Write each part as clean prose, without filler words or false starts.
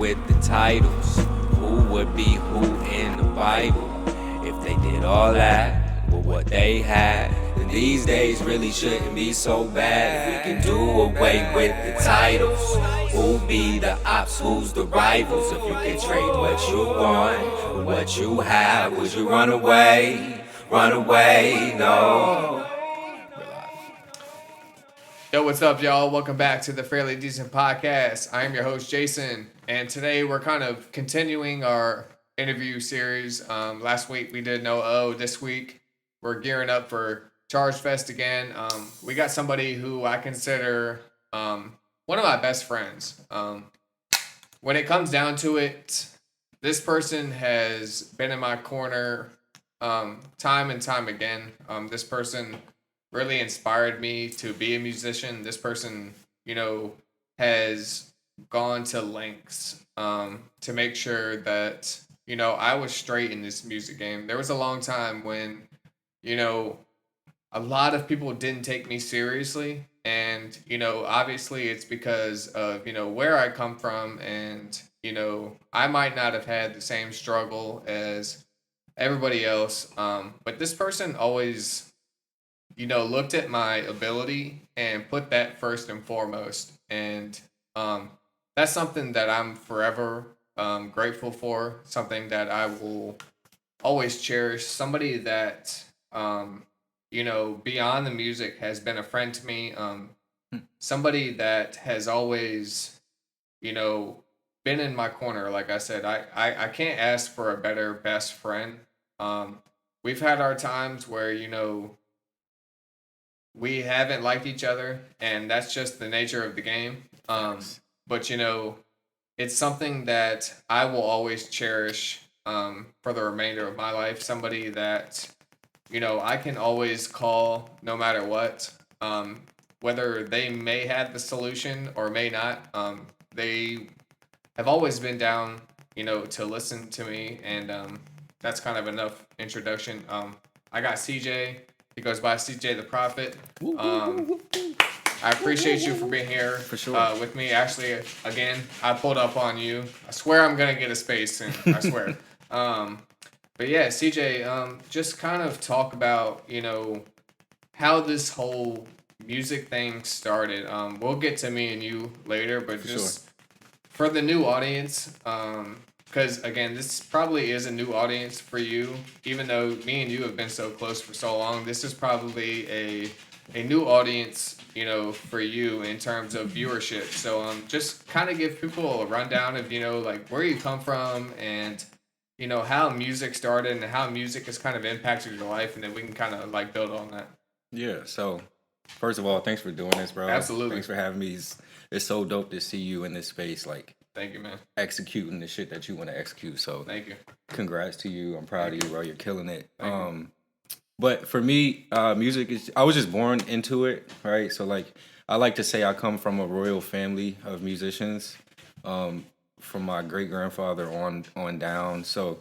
with the titles. Who would be who in the Bible? If they did all that with what they had, then these days really shouldn't be so bad. We can do away with the titles. Who be the ops, who's the rivals? If you could trade what you want with what you have, would you run away? Run away, no. Yo, what's up, y'all? Welcome back to the Fairly Decent Podcast. I am your host, Jason, and today we're kind of continuing our interview series. Last week we did No O. This week we're gearing up for Charge Fest again. We got somebody who I consider one of my best friends. When it comes down to it, this person has been in my corner time and time again. This person really inspired me to be a musician. This person, has gone to lengths to make sure that, I was straight in this music game. There was a long time when, a lot of people didn't take me seriously. And, obviously it's because of, where I come from. And, I might not have had the same struggle as everybody else. But this person always looked at my ability and put that first and foremost. And that's something that I'm forever grateful for, something that I will always cherish. Somebody that, beyond the music has been a friend to me. Somebody that has always, been in my corner. Like I said, I can't ask for a better best friend. We've had our times where, we haven't liked each other, and that's just the nature of the game. But it's something that I will always cherish for the remainder of my life. Somebody that I can always call no matter what. Whether they may have the solution or may not. They have always been down, to listen to me, and that's kind of enough introduction. I got CJ. He goes by CJ the Prophet. I appreciate you for being here for sure. With me. Actually, again, I pulled up on you. I swear I'm going to get a space soon. I swear. But yeah, CJ, just kind of talk about, how this whole music thing started. We'll get to me and you later, but for the new audience, because, again, this probably is a new audience for you. Even though me and you have been so close for so long, this is probably a new audience, for you in terms of viewership. So just kind of give people a rundown of, where you come from and, how music started and how music has kind of impacted your life. And then we can kind of, build on that. Yeah, so first of all, thanks for doing this, bro. Absolutely. Thanks for having me. It's so dope to see you in this space, Thank you, man. executing the shit that you want to execute. So Thank you. Congrats to you. I'm proud of you, bro. You're killing it. But for me, music is, I was just born into it, right? So I like to say I come from a royal family of musicians, from my great grandfather on down. So,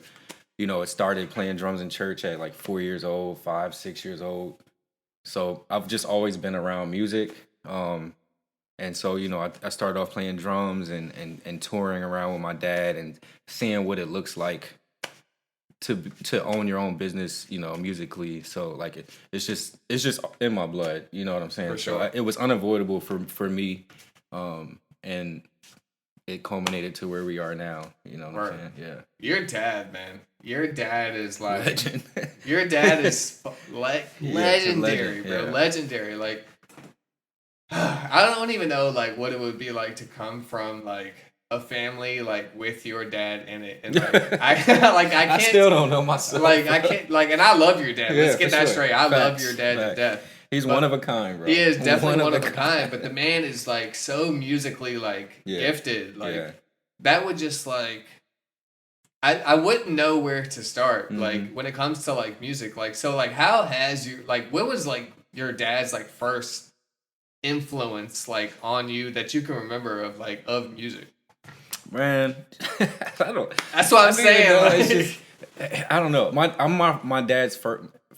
it started playing drums in church at 4 years old, 5, 6 years old. So I've just always been around music. And so, I started off playing drums and touring around with my dad and seeing what it looks like to own your own business, musically. So it's just in my blood, you know what I'm saying? For sure. So it was unavoidable for me, and it culminated to where we are now. You know what I'm saying? Yeah. Your dad, man. Your dad is Legend. Your dad is legendary, legend, bro. yeah. Legendary. I don't even know what it would be like to come from a family with your dad in it, and I can't. I still don't know myself. I can't. And I love your dad. Yeah, Let's get that sure. straight. I love Facts. your dad to death. He's one of a kind, bro. He is definitely one of a kind. But the man is so musically gifted. That would just I wouldn't know where to start. Mm-hmm. When it comes to music. How has you what was your dad's first influence on you that you can remember of music? Man, I don't. That's what I'm saying. It's just, I don't know. I'm my dad's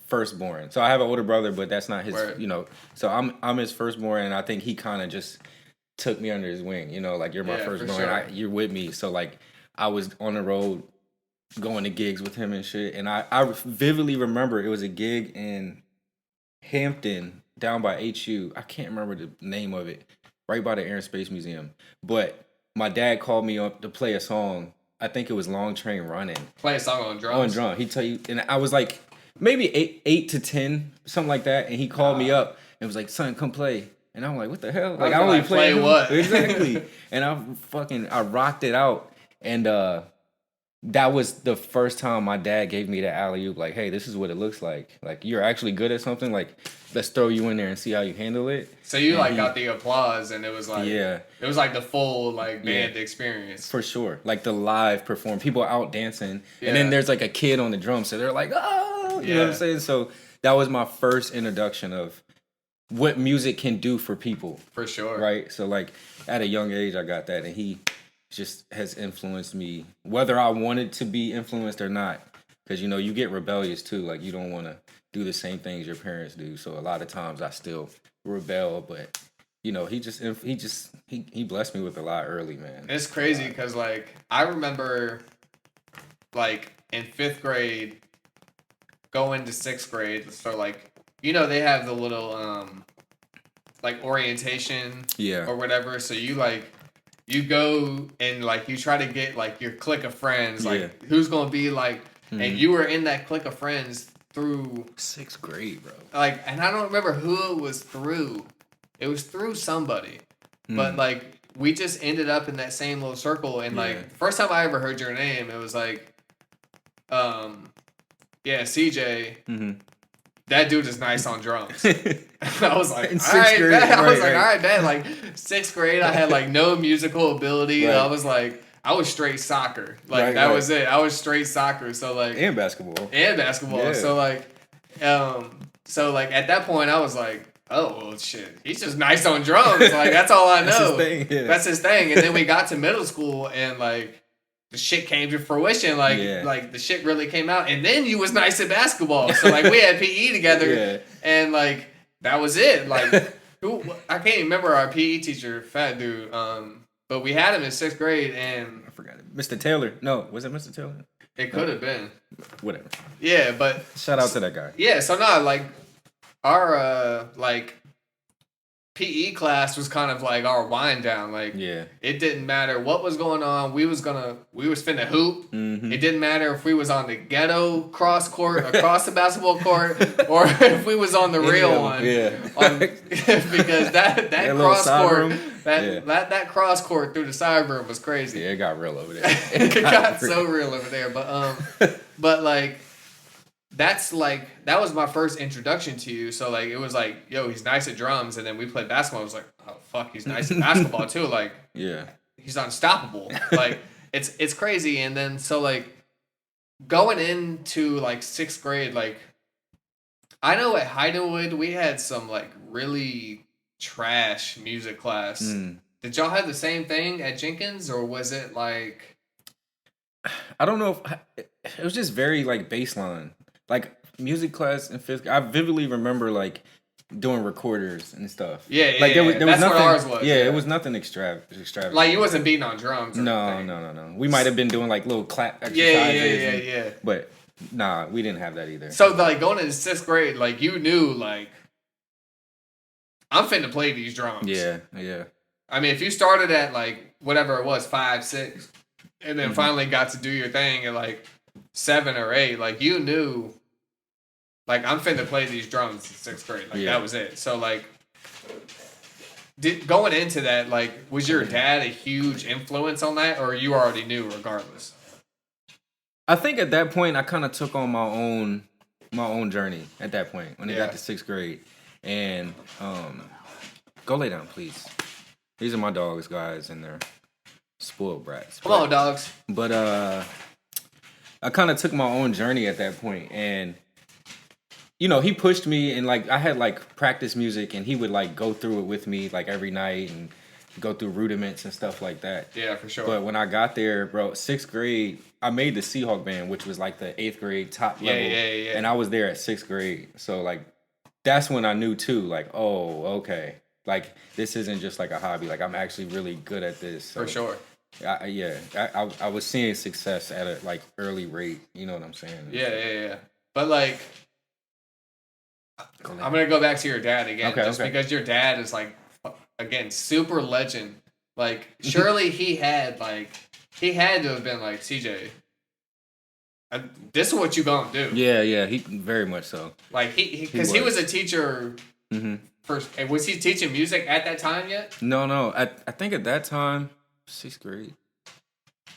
firstborn, so I have an older brother, but that's not his. Word. So I'm his firstborn, and I think he kind of just took me under his wing. You know, like you're my Yeah, for firstborn. sure. You're with me. So like I was on the road going to gigs with him and shit. And I vividly remember it was a gig in Hampton down by HU. I can't remember the name of it. Right by the Air and Space Museum. But my dad called me up to play a song. I think it was Long Train Running. Play a song on drums. On drum. He tell you, and I was like maybe 8 to 10, something like that. And he called me up and was like, "Son, come play." And I'm like, "What the hell?" Like I only play what? Exactly. And I rocked it out. And that was the first time my dad gave me the alley-oop, like, "Hey, this is what it looks like. Like, you're actually good at something. Like, let's throw you in there and see how you handle it." So you got the applause, and it was like, yeah, it was like the full like band experience for sure. Like the live perform, people out dancing, Yeah. and then there's like a kid on the drum, so they're like, "Oh," you know what I'm saying? So that was my first introduction of what music can do for people, for sure. right? So like at a young age, I got that, and he just has influenced me, whether I wanted to be influenced or not. Because, you know, you get rebellious too. Like, you don't want to do the same things your parents do. So a lot of times I still rebel. But, you know, he blessed me with a lot early, man. It's crazy because, like, I remember, like, in 5th grade, going to 6th grade. So, like, you know, they have the little, like, orientation or whatever. So you, like, you go and like you try to get like your clique of friends, like who's gonna be like, and you were in that clique of friends through 6th grade, bro. Like, and I don't remember who it was through. It was through somebody, but like we just ended up in that same little circle. And like the first time I ever heard your name, it was like, CJ. That dude is nice on drums. I was like, all right, grade, man. I was like, right. all right, man. Like 6th grade, I had like no musical ability. Right. I was like, I was straight soccer. Like that was it. I was straight soccer. So like And basketball. Yeah. So like at that point, I was like, oh well, shit. He's just nice on drums. Like that's all I know. That's his thing. Yeah. That's his thing. And then we got to middle school and like. The shit came to fruition, like the shit really came out, and then you was nice at basketball. So like we had PE together, and like that was it. Like I can't even remember our PE teacher, fat dude. But we had him in 6th grade, and I forgot it. Mr. Taylor. No, was it Mr. Taylor? It could have been. Whatever. Yeah, but shout out to that guy. Yeah, so no, like our like PE class was kind of like our wind down. Like, it didn't matter what was going on. We was finna hoop. It didn't matter if we was on the ghetto cross court, across the basketball court, or if we was on the real one. Because that cross court, that cross court through the side room was crazy. Yeah, it got real over there. It got so real over there. But like. That was my first introduction to you. So like it was like, yo, he's nice at drums, and then we played basketball. I was like, oh fuck, he's nice at basketball too. Like, he's unstoppable. Like it's crazy. And then so like going into like 6th grade, like I know at Heidenwood we had some like really trash music class. Did y'all have the same thing at Jenkins, or was it like? I don't know if it was just very like baseline. Like music class in 5th grade, I vividly remember like doing recorders and stuff. Yeah, like there was that's nothing, what ours was. Yeah, it was nothing extravagant. Like you wasn't beating on drums. Or No. We might have been doing like little clap exercises. Yeah. But nah, we didn't have that either. So like going into 6th grade, like you knew like I'm finna play these drums. Yeah. I mean, if you started at like whatever it was, 5, 6, and then finally got to do your thing at like 7 or 8, like you knew, like I'm finna play these drums in 6th grade. Like that was it. So like, going into that, like, was your dad a huge influence on that, or you already knew regardless? I think at that point I kind of took on my own journey. At that point, when it got to 6th grade, and go lay down, please. These are my dogs, guys, and they're spoiled brats. Come on, dogs. But I kind of took my own journey at that point, and you know, he pushed me, and like I had like practice music, and he would like go through it with me like every night and go through rudiments and stuff like that. Yeah, for sure. But when I got there, bro, 6th grade, I made the Seahawk band, which was like the 8th grade top level. Yeah. And I was there at 6th grade, so like that's when I knew too, like, oh, okay. like this isn't just like a hobby. Like I'm actually really good at this. So, For sure. I was seeing success at a like early rate. You know what I'm saying? Yeah. But like, I'm gonna go back to your dad again, because your dad is like, again, super legend. Like, surely he had to have been like, CJ, this is what you gonna do. Yeah, he very much so. Like because he was a teacher. First, was he teaching music at that time yet? No. I think at that time, 6th grade.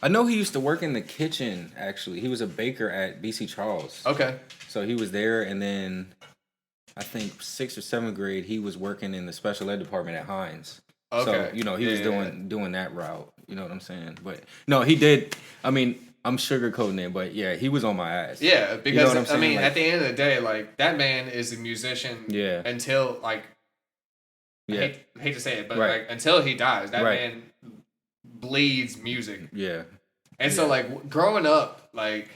I know he used to work in the kitchen. Actually, he was a baker at BC Charles. Okay. So he was there, and then I think 6th or 7th grade, he was working in the special ed department at Heinz. Okay. So he was doing that route. You know what I'm saying? But no, he did. I mean, I'm sugarcoating it, but yeah, he was on my ass. Yeah, because you know what I'm saying? I mean, like, at the end of the day, like that man is a musician. Yeah. Until like. Yeah. I hate to say it, but like until he dies, that man bleeds music. Yeah. And so like growing up, like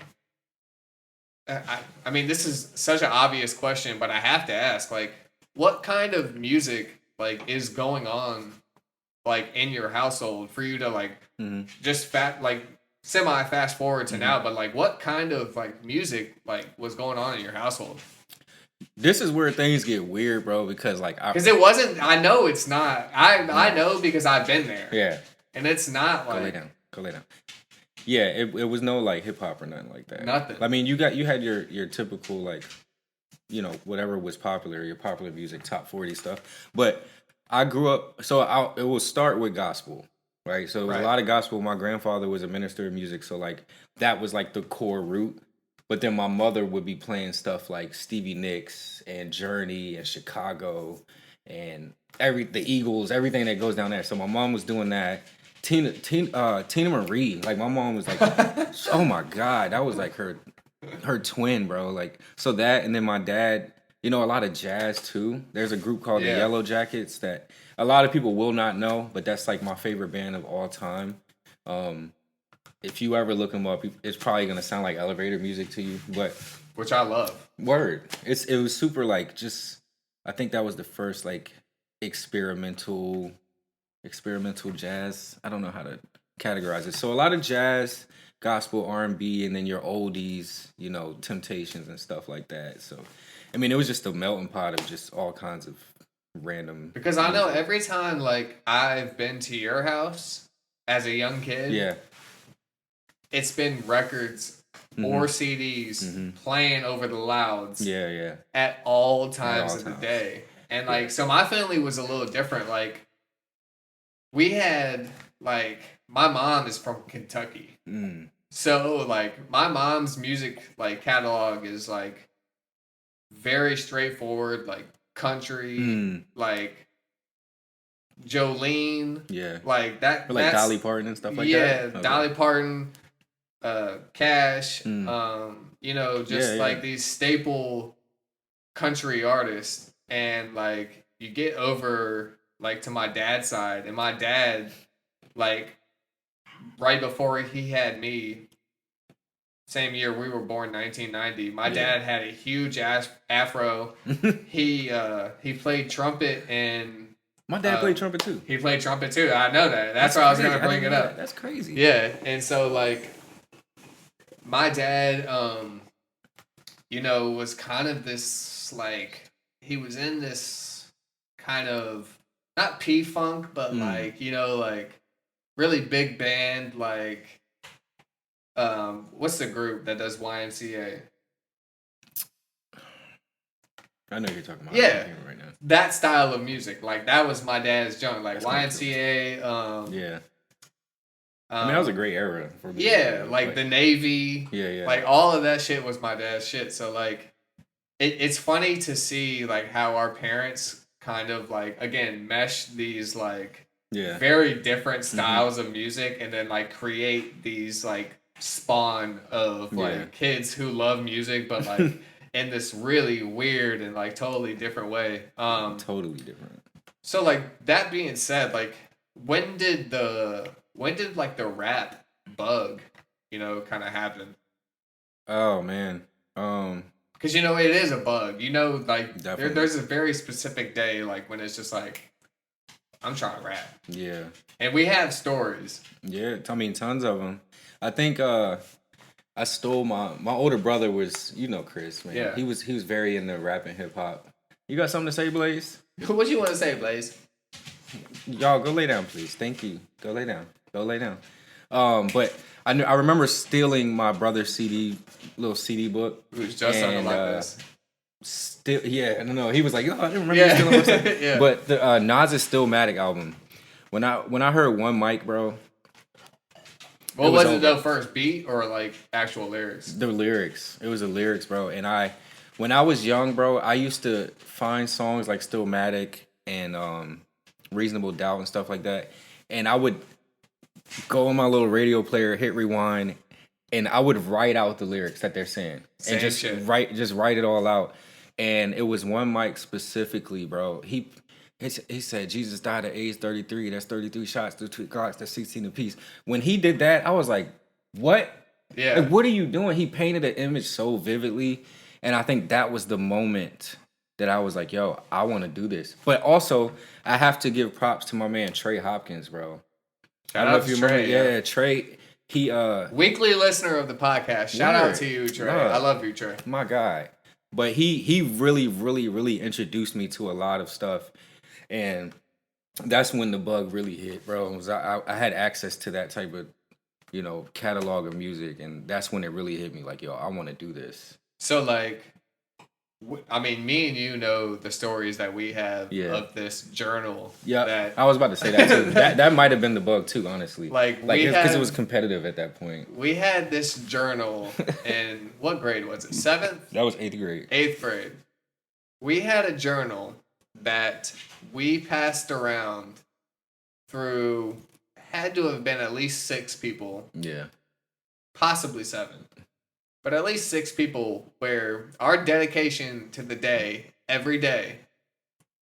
I mean, this is such an obvious question, but I have to ask, like, what kind of music like is going on like in your household for you to like just semi fast forward to now, but like what kind of like music like was going on in your household? This is where things get weird, bro, because like it wasn't. I know it's not. I know because I've been there. Yeah. And it's not like Go lay down. Yeah, it was no like hip hop or nothing like that. Nothing. I mean, you had your typical like, you know, whatever was popular, your popular music, top 40 stuff. But I grew up, so it will start with gospel, right? So it was a lot of gospel. My grandfather was a minister of music, so like that was like the core root. But then my mother would be playing stuff like Stevie Nicks and Journey and Chicago and the Eagles, everything that goes down there. So my mom was doing that. Tina Marie, like my mom was like, oh my God, that was like her twin, bro. Like, so that, and then my dad, you know, a lot of jazz too. There's a group called the Yellow Jackets that a lot of people will not know, but that's like my favorite band of all time. If you ever look them up, it's probably gonna sound like elevator music to you, but which I love. Word, it was super like just. I think that was the first like experimental jazz. I don't know how to categorize it. So a lot of jazz, gospel, R&B, and then your oldies, you know, Temptations and stuff like that. So, I mean, it was just a melting pot of just all kinds of random. Because I know every time like I've been to your house as a young kid, it's been records or CDs playing over the louds. At all times of the day. And like, so my family was a little different. Like, we had like my mom is from Kentucky. So like my mom's music like catalog is like very straightforward, like country, like Jolene, like that, or like Dolly Parton and stuff like that. Yeah, Dolly Parton, Cash, you know, just like these staple country artists, and like you get over like to my dad's side, and my dad, like right before he had me, same year we were born, 1990. My dad had a huge afro. He played trumpet and. My dad played trumpet too. He played trumpet too. I know that. That's why I was gonna bring it up. That's crazy. Yeah, and so like, my dad, you know, was kind of this like he was in this kind of not P-funk, but like, you know, like really big band, like what's the group that does YMCA? I know you're talking about. Yeah, right now. That style of music, like that was my dad's junk, like that's YMCA. I mean, that was a great era for me. Yeah, like the Navy. Yeah. Like all of that shit was my dad's shit. So like, it's funny to see like how our parents kind of like again mesh these like very different styles of music, and then like create these like spawn of like kids who love music, but like. In this really weird and like totally different way. Totally different. So like that being said, like when did like the rap bug, you know, kind of happen? Oh man. Because you know it is a bug. You know, like Definitely. there's a very specific day like when it's just like I'm trying to rap. Yeah. And we have stories. Yeah, I mean, tons of them. I think I stole my older brother was, Chris, man. Yeah. He was very into rap and hip hop. You got something to say, Blaze? What you want to say, Blaze? Y'all go lay down, please. Thank you. Go lay down. Go lay down. But I remember stealing my brother's little CD book. It was just something like this. Still, yeah, no. He was like, I didn't remember you stealing my stuff. Yeah. But the Nas is Stillmatic album. When I heard One Mic, bro. What was it though? First beat or like actual lyrics? The lyrics. It was the lyrics, bro. And when I was young, bro, I used to find songs like Stillmatic and Reasonable Doubt and stuff like that. And I would go on my little radio player, hit rewind, and I would write out the lyrics that they're saying. And just write it all out. And it was One Mic specifically, bro. He said Jesus died at age 33. That's 33 shots, 2 Glocks, that's 16 apiece. When he did that, I was like, what? Yeah. Like, what are you doing? He painted an image so vividly. And I think that was the moment that I was like, yo, I want to do this. But also, I have to give props to my man, Trey Hopkins, bro. Shout out to Trey. Yeah, Trey. He weekly listener of the podcast. Shout out to you, Trey. I love you, Trey. My guy. But he really, really, really introduced me to a lot of stuff. And that's when the bug really hit, bro. I had access to that type of, catalog of music. And that's when it really hit me like, yo, I want to do this. So, like, I mean, me and you know the stories that we have of this journal. Yeah, I was about to say that too. that might have been the bug too, honestly. Like because it was competitive at that point. We had this journal in what grade was it? 7th? That was 8th grade. 8th grade. We had a journal that we passed around through. Had to have been at least 6 people. Yeah. Possibly 7. But at least 6 people where our dedication to the day, every day,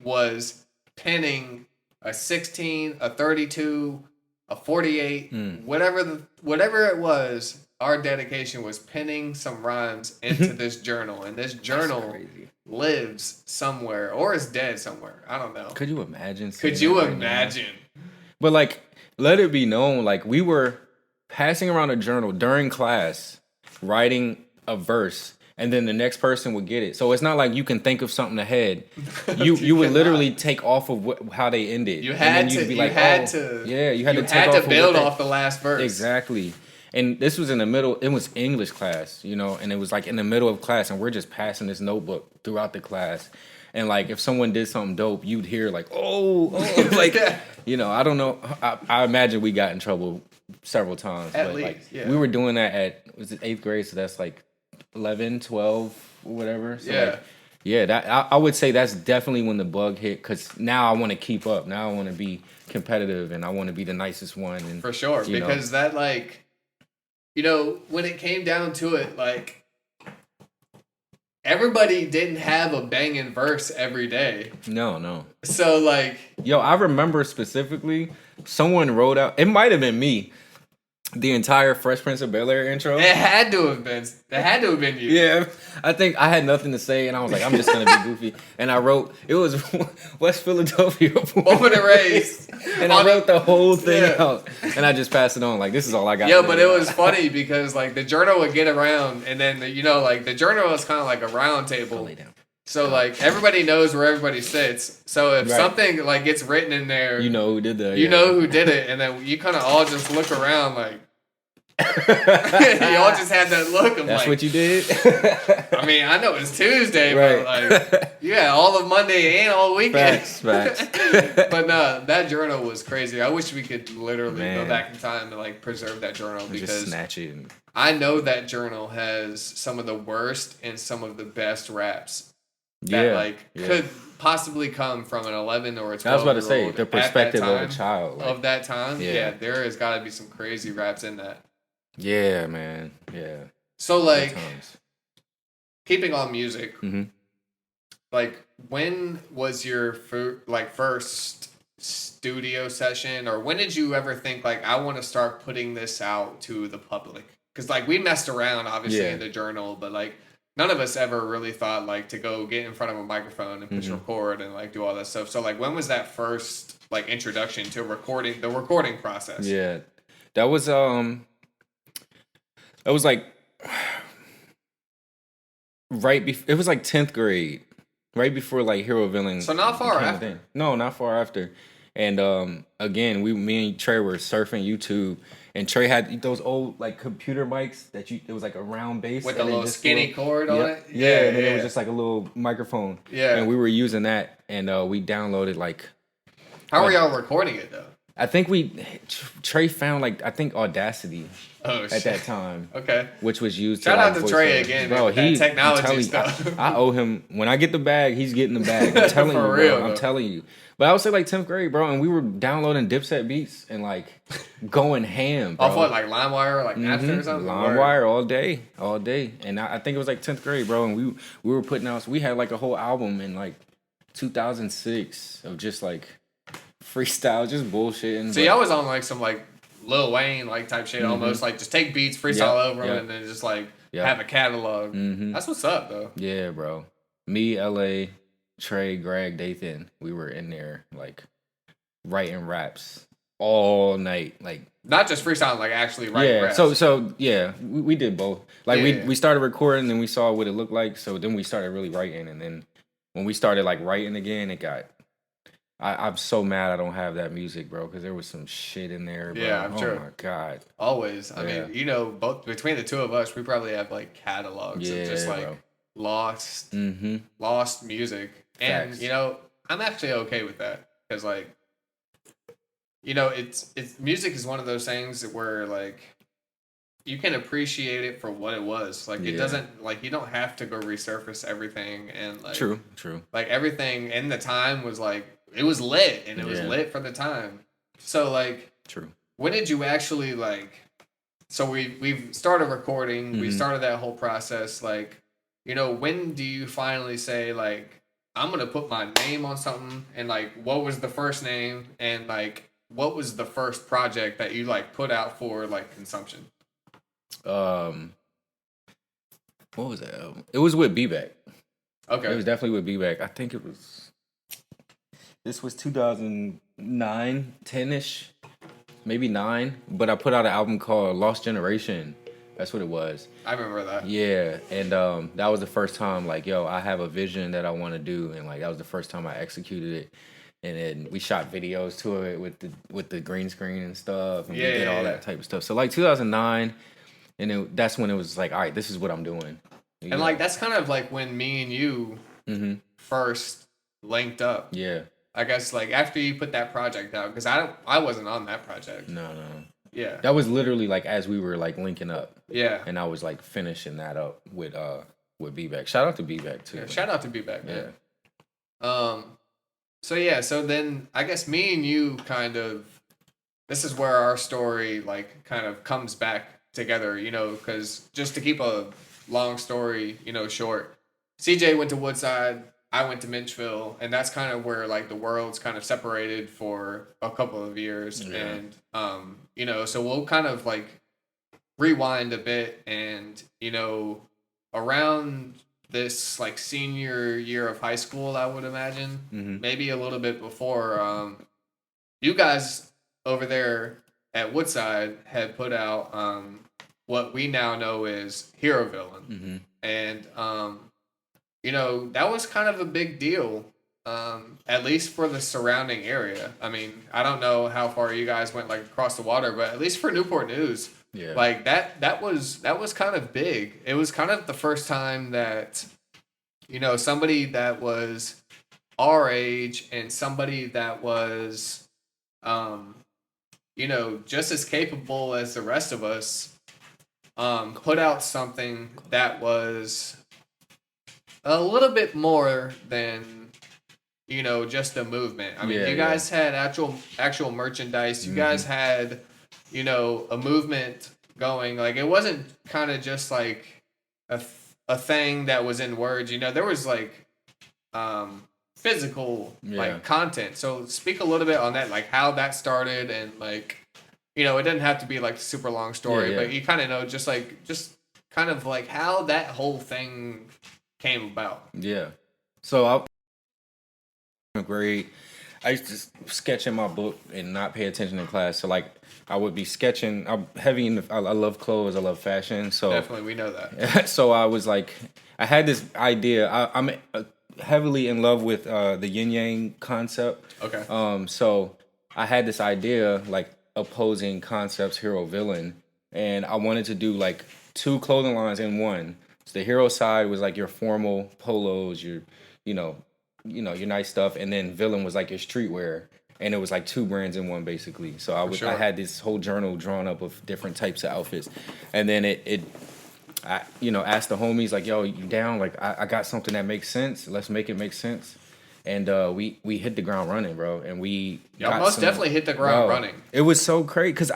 was pinning a 16, a 32, a 48, whatever it was, our dedication was pinning some rhymes into this journal. And this journal lives somewhere or is dead somewhere. I don't know. Could you imagine? Could you imagine? But like, let it be known, like we were passing around a journal during class, writing a verse, and then the next person would get it. So it's not like you can think of something ahead. You would literally take off of how they ended. You had to build off the last verse. Exactly. And this was in the middle. It was English class, and it was like in the middle of class, and we're just passing this notebook throughout the class. And like if someone did something dope, you'd hear like, oh, like, I don't know. I imagine we got in trouble several times. At least, we were doing that was it 8th grade? So that's like 11, 12, or whatever. So I would say that's definitely when the bug hit, because now I want to keep up. Now I want to be competitive and I want to be the nicest one. And, for sure, because that like, when it came down to it, like everybody didn't have a banging verse every day. No. So like, yo, I remember specifically someone wrote out. It might have been me. The entire Fresh Prince of Bel-Air intro. It had to have been you. Yeah, I think I had nothing to say, and I was like, I'm just gonna be goofy. And I wrote, it was West Philadelphia, born and raised, and I wrote the whole thing out, and I just passed it on. Like, this is all I got. Yeah, but it was funny because like the journal would get around, and then like the journal was kind of like a round table. So like everybody knows where everybody sits. So if something like gets written in there, you know who did that. You know who did it, and then you kind of all just look around like. Y'all just had that look of that's like, what you did. I mean, I know it's Tuesday, but like, yeah, all of Monday and all weekend. Facts. But no, that journal was crazy. I wish we could literally go back in time and like preserve that journal, because just snatch it. I know that journal has some of the worst and some of the best raps that could possibly come from an 11 or a 12. I was about to say the perspective of a child of that time. Yeah, there has got to be some crazy raps in that. Yeah, man. Yeah. So like, keeping on music, like when was your first studio session, or when did you ever think like, I want to start putting this out to the public? Because like we messed around obviously in the journal, but like none of us ever really thought like to go get in front of a microphone and push record and like do all that stuff. So like, when was that first like introduction to recording, the recording process? Yeah, that was like it was like 10th grade, right before like Hero Villain. So not far became a after. thing. No, not far after. And again, me and Trey were surfing YouTube, and Trey had those old like computer mics that it was like a round base With and a then little just skinny cord on it? Yeah, and then it was just like a little microphone. Yeah. And we were using that, and we downloaded like. How were y'all recording it though? I think Trey found like I think Audacity Oh, at shit. that time. Okay. Which was used. Shout to, out like, to Trey voiceover. again, bro. with that technology I'm telling you, stuff. I owe him. When I get the bag, he's getting the bag. I'm telling For you, real, bro. I'm though. telling you. But I was like 10th grade, bro, and we were downloading Dipset beats and like going ham, bro. Off what, like LimeWire or like Napster or something? LimeWire all day, and I think it was like 10th grade, bro, and we were putting out. So we had like a whole album in like 2006 of just like freestyle, just bullshitting. So y'all was on like some like Lil Wayne like type shit, almost like just take beats, freestyle over them, and then just like have a catalog. That's what's up though. Yeah, bro. Me, LA, Trey, Greg, Dathan, we were in there like writing raps all night, like Not just freestyling, like actually writing raps. So yeah, we did both. Like Yeah. we started recording, and we saw what it looked like. So then we started really writing, and then when we started like writing again, it got. I'm so mad I don't have that music, bro, because there was some shit in there, bro. Yeah, I'm sure. Oh my god. Always. I Yeah. mean, you know, both between the two of us, we probably have like catalogs of just like bro. lost music. And Facts. you know, I'm actually okay with that because like, you know, it's music is one of those things where like you can appreciate it for what it was. Like it doesn't like you don't have to go resurface everything and like True. like everything in the time was like it was lit and it was lit for the time. So like True. when did you actually like so we've started recording, we started that whole process, like, you know, when do you finally say like I'm gonna put my name on something, and like what was the first name, and like what was the first project that you like put out for like consumption? What was that album? It was with B-Back. Okay. It was definitely with B-Back. I think it was. This was 2009, 10-ish, maybe 9. But I put out an album called Lost Generation. That's what it was. I remember that. Yeah, and that was the first time, like, yo, I have a vision that I want to do, and like that was the first time I executed it. And then we shot videos to it with the green screen and stuff, and we did all that type of stuff. So like 2009, and that's when it was like, all right, this is what I'm doing. And like that's kind of like when me and you first linked up. Yeah. I guess like after you put that project out, because I wasn't on that project. No. Yeah. That was literally like as we were like linking up. Yeah. And I was like finishing that up with B-Back. Shout out to B-Back too. Yeah, shout out to B-Back, man. Yeah. So then I guess me and you kind of, this is where our story like kind of comes back together, you know, because just to keep a long story, you know, short, CJ went to Woodside, I went to Minchville, and that's kind of where like the worlds kind of separated for a couple of years. Yeah. And you know, so we'll kind of like rewind a bit, and you know, around this like senior year of high school, I would imagine, maybe a little bit before, you guys over there at Woodside had put out what we now know is Hero Villain. And you know, that was kind of a big deal, at least for the surrounding area. I mean, I don't know how far you guys went like across the water, but at least for Newport News, like that was kind of big. It was kind of the first time that, you know, somebody that was our age and somebody that was, you know, just as capable as the rest of us, put out something that was a little bit more than, you know, just a movement. I mean, you guys had actual merchandise. You guys had, you know, a movement going. Like, it wasn't kind of just like a thing that was in words. You know, there was like physical like content. So speak a little bit on that, like how that started, and like, you know, it doesn't have to be like a super long story, but you kind of know just kind of like how that whole thing came about. Yeah. So grade, I used to sketch in my book and not pay attention in class. So like I would be sketching. I'm heavy in I love clothes. I love fashion. So Definitely, we know that. so I was like, I had this idea. I'm heavily in love with the yin yang concept. Okay. So I had this idea, like opposing concepts, hero villain, and I wanted to do like two clothing lines in one. So the hero side was like your formal polos, your, you know, your nice stuff, and then villain was like your streetwear, and it was like two brands in one basically. So I had this whole journal drawn up of different types of outfits, and then I asked the homies like, yo, you down? Like I got something that makes sense. Let's make it make sense. And we hit the ground running, bro. And y'all most definitely hit the ground running. It was so crazy because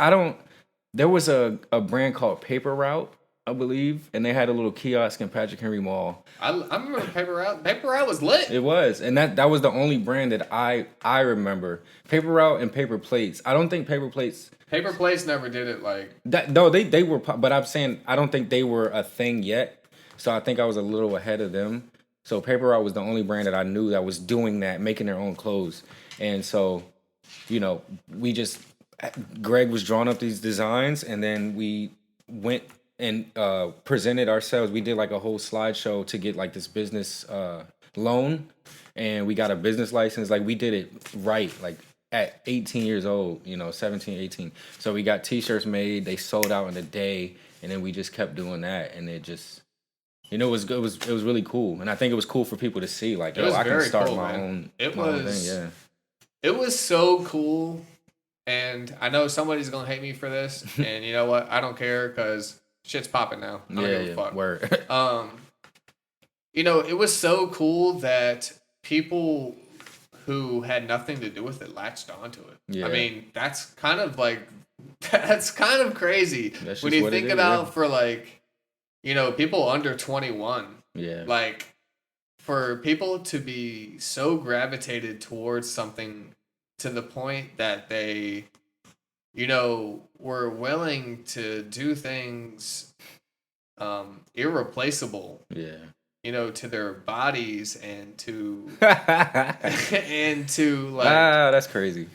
there was a brand called Paper Route, I believe, and they had a little kiosk in Patrick Henry Mall. I remember Paper Route. Paper Route was lit. It was, and that was the only brand that I remember. Paper Route and Paper Plates. I don't think Paper Plates never did it like that. No, they were, but I'm saying I don't think they were a thing yet. So I think I was a little ahead of them. So Paper Route was the only brand that I knew that was doing that, making their own clothes. And so, Greg was drawing up these designs, and then we went and presented ourselves. We did like a whole slideshow to get like this business loan, and we got a business license. Like we did it right, like at 18 years old, 17, 18. So we got t-shirts made. They sold out in a day, and then we just kept doing that, and it just... it was good. It was really cool, and I think it was cool for people to see. Like, I can start my own thing. Yeah, it was so cool, and I know somebody's gonna hate me for this, and you know what? I don't care because shit's popping now. I don't give a fuck. Word. It was so cool that people who had nothing to do with it latched onto it. Yeah. I mean, that's kind of crazy when you think about for like. People under 21. Yeah. Like, for people to be so gravitated towards something to the point that they, were willing to do things irreplaceable. Yeah. To their bodies and to like. That's crazy.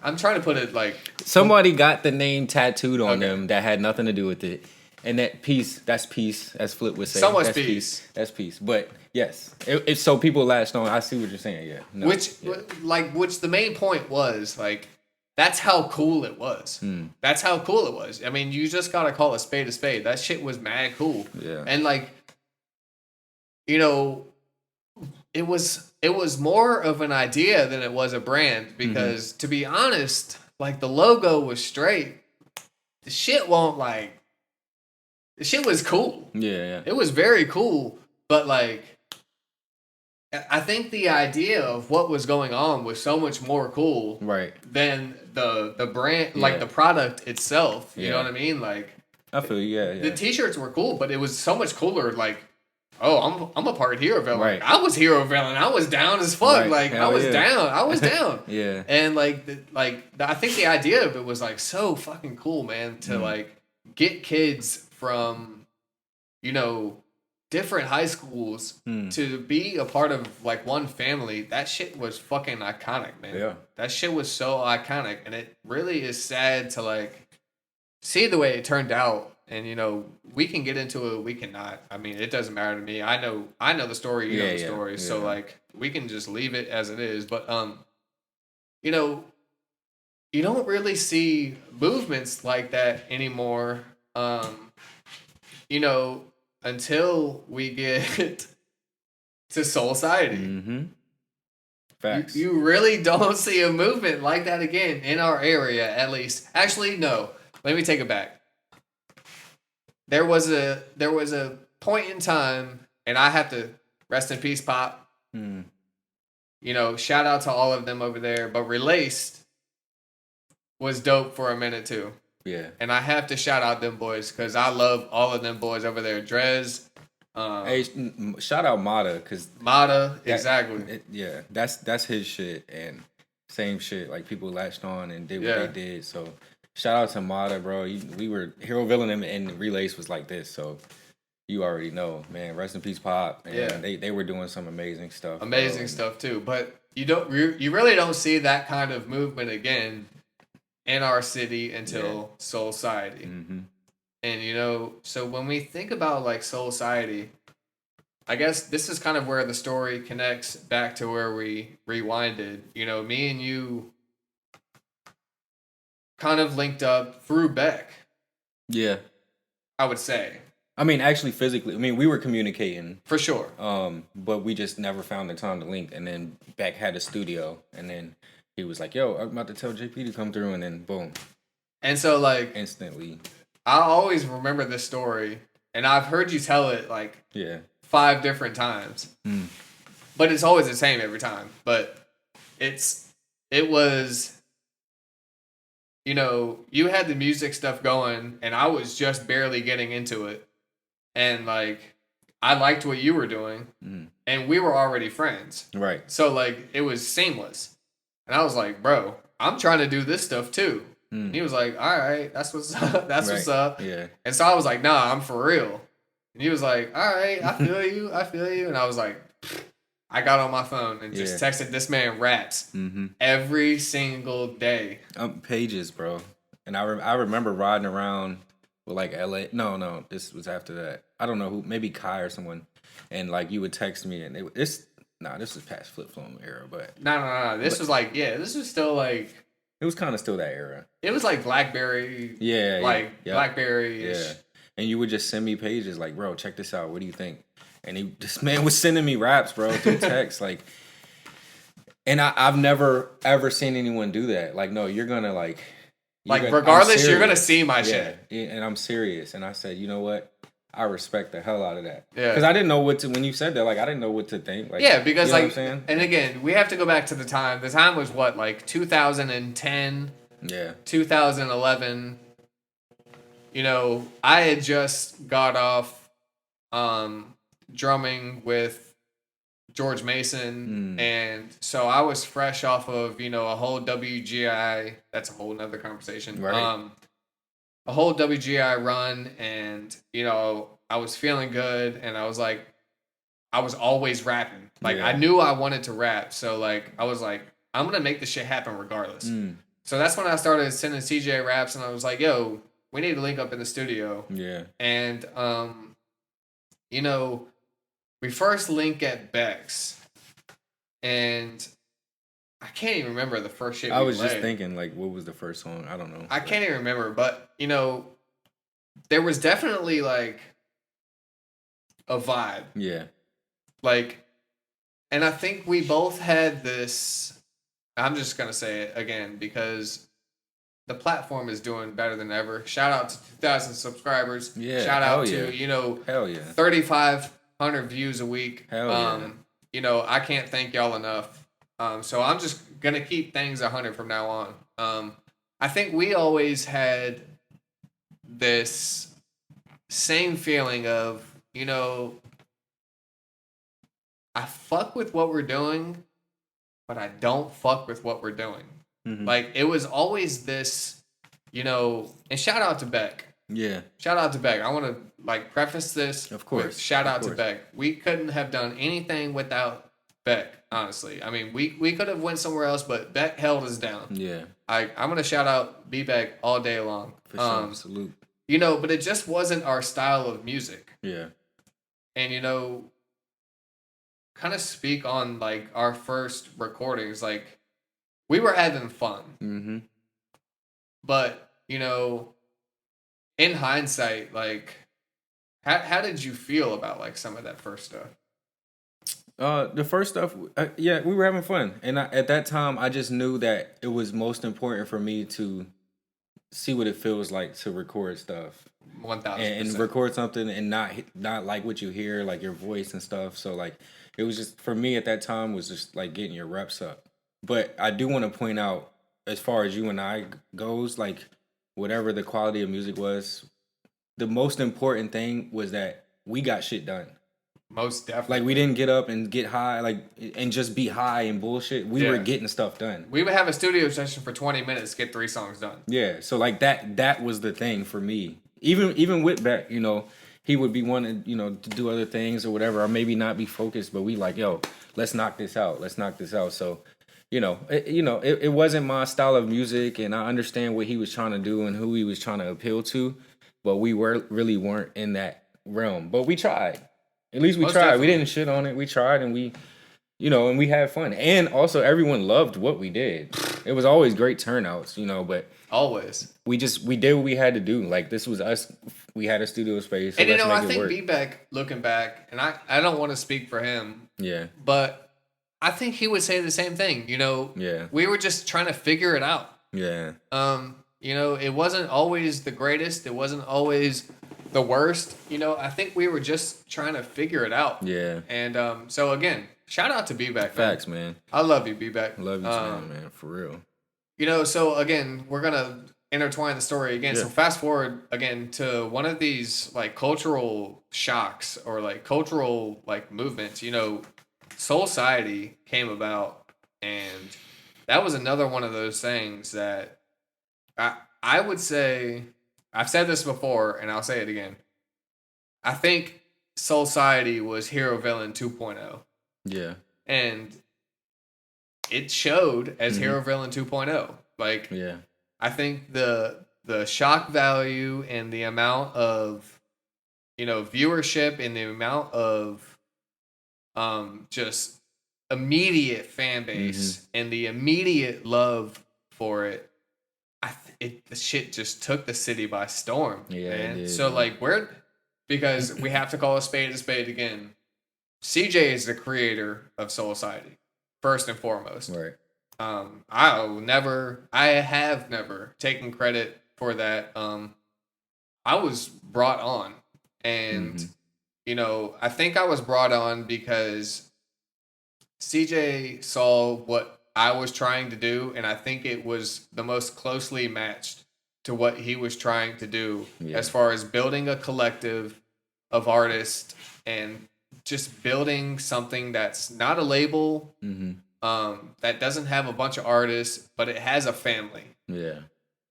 I'm trying to put it like. Somebody got the name tattooed on them that had nothing to do with it. And that's peace, as Flip would say. So much peace. That's peace. But yes, it's so people latched on. I see what you're saying. Yeah. No, which the main point was like, that's how cool it was. That's how cool it was. I mean, you just gotta call a spade a spade. That shit was mad cool. Yeah. And like, it was more of an idea than it was a brand because to be honest, like the logo was straight. The shit won't like. The shit was cool. Yeah. It was very cool, but like, I think the idea of what was going on was so much more cool, right? Than the brand, like the product itself. You know what I mean? Like, I feel you. Yeah. The t-shirts were cool, but it was so much cooler. Like, oh, I'm a part hero villain. Right. I was hero villain. I was down as fuck. Right. Like, I was down. I was down. Yeah. And like, I think the idea of it was like so fucking cool, man. To like get kids from, different high schools to be a part of like one family. That shit was fucking iconic, man. Yeah. That shit was so iconic, and it really is sad to like see the way it turned out. And we can get into it, we cannot. I mean, it doesn't matter to me. I know the story, you know the story. Yeah. So like we can just leave it as it is. But you don't really see movements like that anymore. Until we get to Society. Mm-hmm. Facts. You really don't see a movement like that again in our area, at least. Actually, no. Let me take it back. There was a point in time, and I have to rest in peace, Pop. Shout out to all of them over there. But Relaced was dope for a minute too. Yeah. And I have to shout out them boys because I love all of them boys over there. Drez. Hey, shout out Mata because exactly. That's his shit, and same shit. Like people latched on and did what they did. So shout out to Mata, bro. We were hero villain and Relace was like this. So you already know, man. Rest in peace, Pop. And Yeah. they were doing some amazing stuff. Amazing stuff too. But you really don't see that kind of movement again in our city until Soul Society. Mm-hmm. And so when we think about like Soul Society, I guess this is kind of where the story connects back to where we rewinded. Me and you kind of linked up through Beck, Yeah. I would say. I mean, actually, physically, we were communicating, For sure. but we just never found the time to link. And then Beck had a studio, and then he was like, "Yo, I'm about to tell JP to come through," and then boom, And so like instantly. I always remember this story, and I've heard you tell it like Yeah. 5 different times. But it's always the same every time. But it was, you had the music stuff going, and I was just barely getting into it. And like, I liked what you were doing, and we were already friends. Right. So like, it was seamless. And I was like, bro, I'm trying to do this stuff too. And he was like, all right, that's what's up. That's what's up. Yeah. And so I was like, nah, I'm for real. And he was like, all right, I feel you. I feel you. And I was like, I got on my phone and just texted this man raps every single day. Pages, bro. And I remember riding around with like LA. No, this was after that. I don't know who, maybe Kai or someone. And like you would text me, and this was past flip phone era, but No. This was like, this was still like, it was kind of still that era. it was like BlackBerry. Yeah. BlackBerry. Yeah. And you would just send me pages like, bro, check this out. What do you think? And this man was sending me raps, bro, through text. Like, and I've never ever seen anyone do that. Like, no, you're gonna like, regardless, you're gonna see my shit. And I'm serious. And I said, you know what? I respect the hell out of that. Yeah. Because I didn't know when you said that, like, I didn't know what to think. Like, Yeah, because you know like, what I'm saying? and again, we have to go back to the time. The time was what, like 2010, Yeah. 2011. I had just got off drumming with George Mason, and so I was fresh off of a whole WGI. That's a whole nother conversation. Right. A whole WGI run, and I was feeling good, and I was like, I was always rapping. Like, I knew I wanted to rap, so like I was like, I'm gonna make this shit happen regardless. So that's when I started sending CJ raps, and I was like, yo, we need to link up in the studio. Yeah. And we first link at Beck's, and I can't even remember the first shit I we was just played. thinking, like, what was the first song? I don't know. I can't even remember, but there was definitely like a vibe. Yeah. Like, and I think we both had this. I'm just gonna say it again because the platform is doing better than ever. Shout out to 2,000 subscribers. Yeah. Shout out to Hell yeah. 3,500 views a week. Hell yeah. I can't thank y'all enough. So I'm just gonna keep things 100 from now on. I think we always had this same feeling of, I fuck with what we're doing, but I don't fuck with what we're doing. Like, it was always this, and shout out to Beck. Yeah. Shout out to Beck. I want to like preface this. Of course. With shout out to Beck. We couldn't have done anything without Beck, honestly. I mean, we could have went somewhere else, but Beck held us down. Yeah. I'm gonna shout out B Beck all day long. For sure. Salute. But it just wasn't our style of music. Yeah. And kind of speak on like our first recordings. Like, we were having fun. But in hindsight, like, how did you feel about like some of that first stuff? The first stuff, we were having fun, and at that time, I just knew that it was most important for me to see what it feels like to record stuff, 1,000%. and record something and not like what you hear, like your voice and stuff. So like, it was just for me at that time was just like getting your reps up. But I do want to point out, as far as you and I goes, like whatever the quality of music was, the most important thing was that we got shit done. Most definitely. Like, we didn't get up and get high, like, and just be high and bullshit. We were getting stuff done. We would have a studio session for 20 minutes, get 3 songs done. Yeah, so like that was the thing for me. Even with Beck, he would be wanting, to do other things or whatever, or maybe not be focused. But we like, yo, let's knock this out. Let's knock this out. So, it wasn't my style of music, and I understand what he was trying to do and who he was trying to appeal to, but we really weren't in that realm. But we tried. At least we Most tried. definitely. We didn't shit on it. We tried, and and we had fun. And also, everyone loved what we did. It was always great turnouts, but Always. we did what we had to do. Like, this was us. We had a studio space. So And let's I make it think work. B-Beck, looking back, and I don't want to speak for him, Yeah. but I think he would say the same thing. Yeah. We were just trying to figure it out. Yeah. It wasn't always the greatest. It wasn't always the worst. I think we were just trying to figure it out. Yeah. And so again, shout out to B-Beck. Facts, man. I love you, B-Beck. Love you too, man. For real. So again, we're gonna intertwine the story again. Yeah. So fast forward again to one of these like cultural shocks or like cultural like movements. Society came about, and that was another one of those things that I would say, I've said this before and I'll say it again. I think Society was Hero Villain 2.0. Yeah. And it showed as Hero Villain 2.0. Like, Yeah. I think the shock value and the amount of viewership and the amount of just immediate fan base and the immediate love for it, the shit just took the city by storm. Yeah, man. it did, So man. like because we have to call a spade again. CJ is the creator of Soul Society, first and foremost. Right. I have never taken credit for that. I was brought on, and I think I was brought on because CJ saw what I was trying to do, and I think it was the most closely matched to what he was trying to do as far as building a collective of artists and just building something that's not a label, that doesn't have a bunch of artists, but it has a family. Yeah.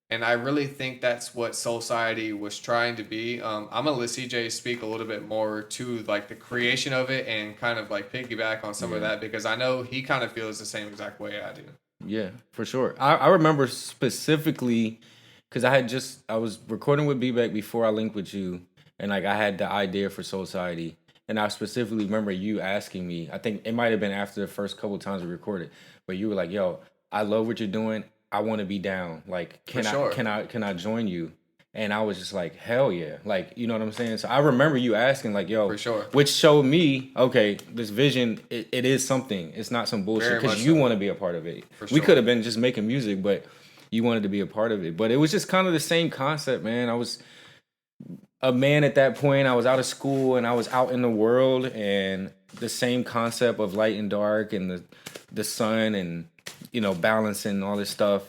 And I really think that's what Soul Society was trying to be. I'm gonna let CJ speak a little bit more to like the creation of it and kind of like piggyback on some of that, because I know he kind of feels the same exact way I do. Yeah, for sure. I remember specifically because I was recording with B-Beck before I linked with you, and like I had the idea for Soul Society, and I specifically remember you asking me. I think it might have been after the first couple times we recorded, but you were like, "Yo, I love what you're doing. I want to be down. Like, can I join you?" And I was just like, "Hell yeah!" Like, you know what I'm saying? So I remember you asking, like, "Yo," For sure. which showed me, okay, this vision, it is something. It's not some bullshit Very because much you so. want to be a part of it. For We sure. could have been just making music, but you wanted to be a part of it. But it was just kind of the same concept, man. I was a man at that point. I was out of school and I was out in the world, and the same concept of light and dark and the sun and balancing all this stuff,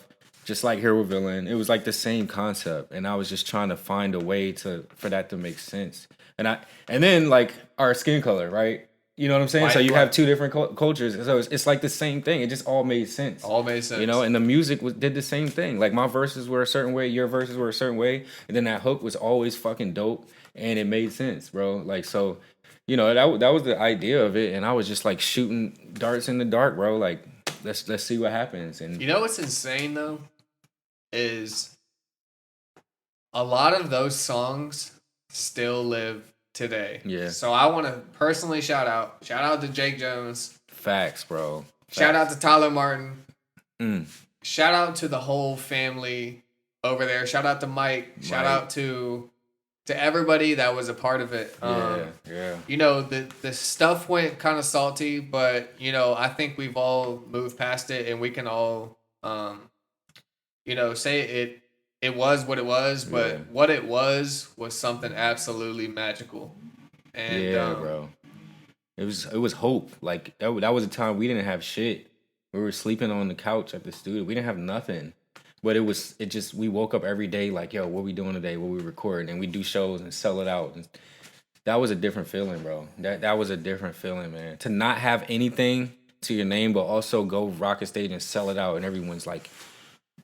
just like Hero Villain. It was like the same concept, and I was just trying to find a way for that to make sense. And then like our skin color, right? You know what I'm saying? Right, So you right. have two different cultures, so it's like the same thing. It just all made sense. All made sense. And the music did the same thing. Like my verses were a certain way, your verses were a certain way, and then that hook was always fucking dope, and it made sense, bro. Like, so, that was the idea of it, and I was just like shooting darts in the dark, bro. Like, let's see what happens. And You know what's insane though is a lot of those songs still live today. Yeah. So I want to personally shout out to Jake Jones. facts, bro. Shout out to Tyler Martin. Mm. Shout out to the whole family over there. Shout out to Mike. Shout Mike. out to everybody that was a part of it. Yeah. The stuff went kind of salty, but I think we've all moved past it, and we can all say it was what it was, but Yeah. what it was something absolutely magical. And bro. It was hope. Like that was a time we didn't have shit. We were sleeping on the couch at the studio. We didn't have nothing. But we woke up every day like, yo, what we doing today? What we recording? And we do shows and sell it out. And that was a different feeling, bro. That was a different feeling, man. To not have anything to your name, but also go rock a stage and sell it out, and everyone's like,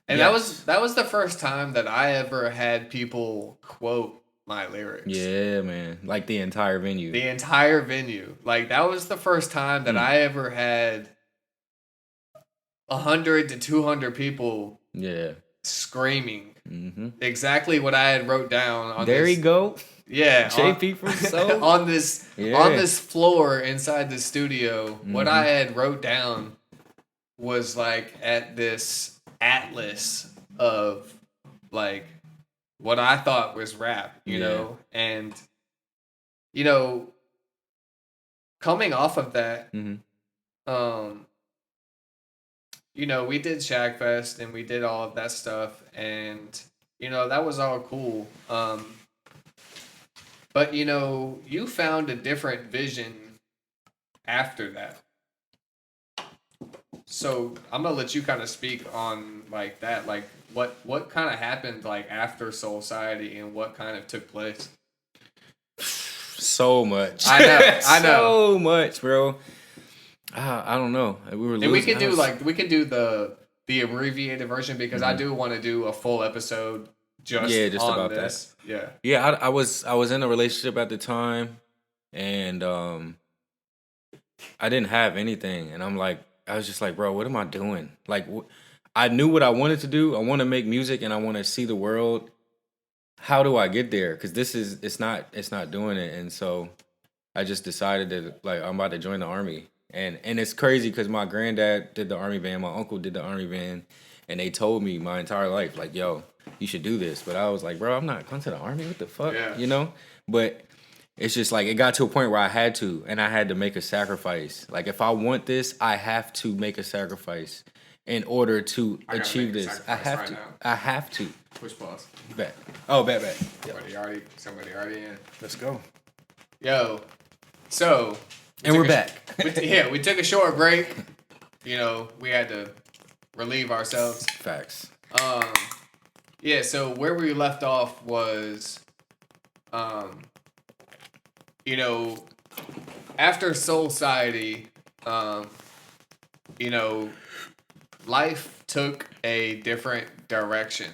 And yes. that was the first time that I ever had people quote my lyrics. Yeah, man. Like the entire venue. The entire venue. Like, that was the first time that I ever had 100 to 200 people screaming exactly what I had wrote down on there this. you go. Yeah. JP from Soul. on this floor inside the studio, what I had wrote down was like at this atlas of like what I thought was rap, you know? And, you know, coming off of that, you know, we did Shag Fest and we did all of that stuff, and you know, that was all cool. But you know, you found a different vision after that. So I'm gonna let you kind of speak on like that, like what kind of happened like after Soul Society and what kind of took place. So much. I know. So much, bro. I don't know. We were. And we could do the abbreviated version because I do want to do a full episode just on about this. that. Yeah. Yeah, I was in a relationship at the time, and I didn't have anything, and I was just like, bro, what am I doing? Like, I knew what I wanted to do. I want to make music, and I want to see the world. How do I get there? Because it's not doing it, and so I just decided that like I'm about to join the army. And it's crazy because my granddad did the army band, my uncle did the army band, and they told me my entire life, like, yo, you should do this. But I was like, bro, I'm not going to the army. What the fuck? Yeah. You know? But it's just like it got to a point where I had to, and I had to make a sacrifice. Like, if I want this, I have to make a sacrifice in order to achieve this. I have to. I have to. Push pause. Bet. Oh, bet. Yep. Somebody already in. Let's go. Yo. So. And we're back. We took a short break. You know, we had to relieve ourselves. Facts. Yeah, so where we left off was, you know, after Soul Society, you know, life took a different direction.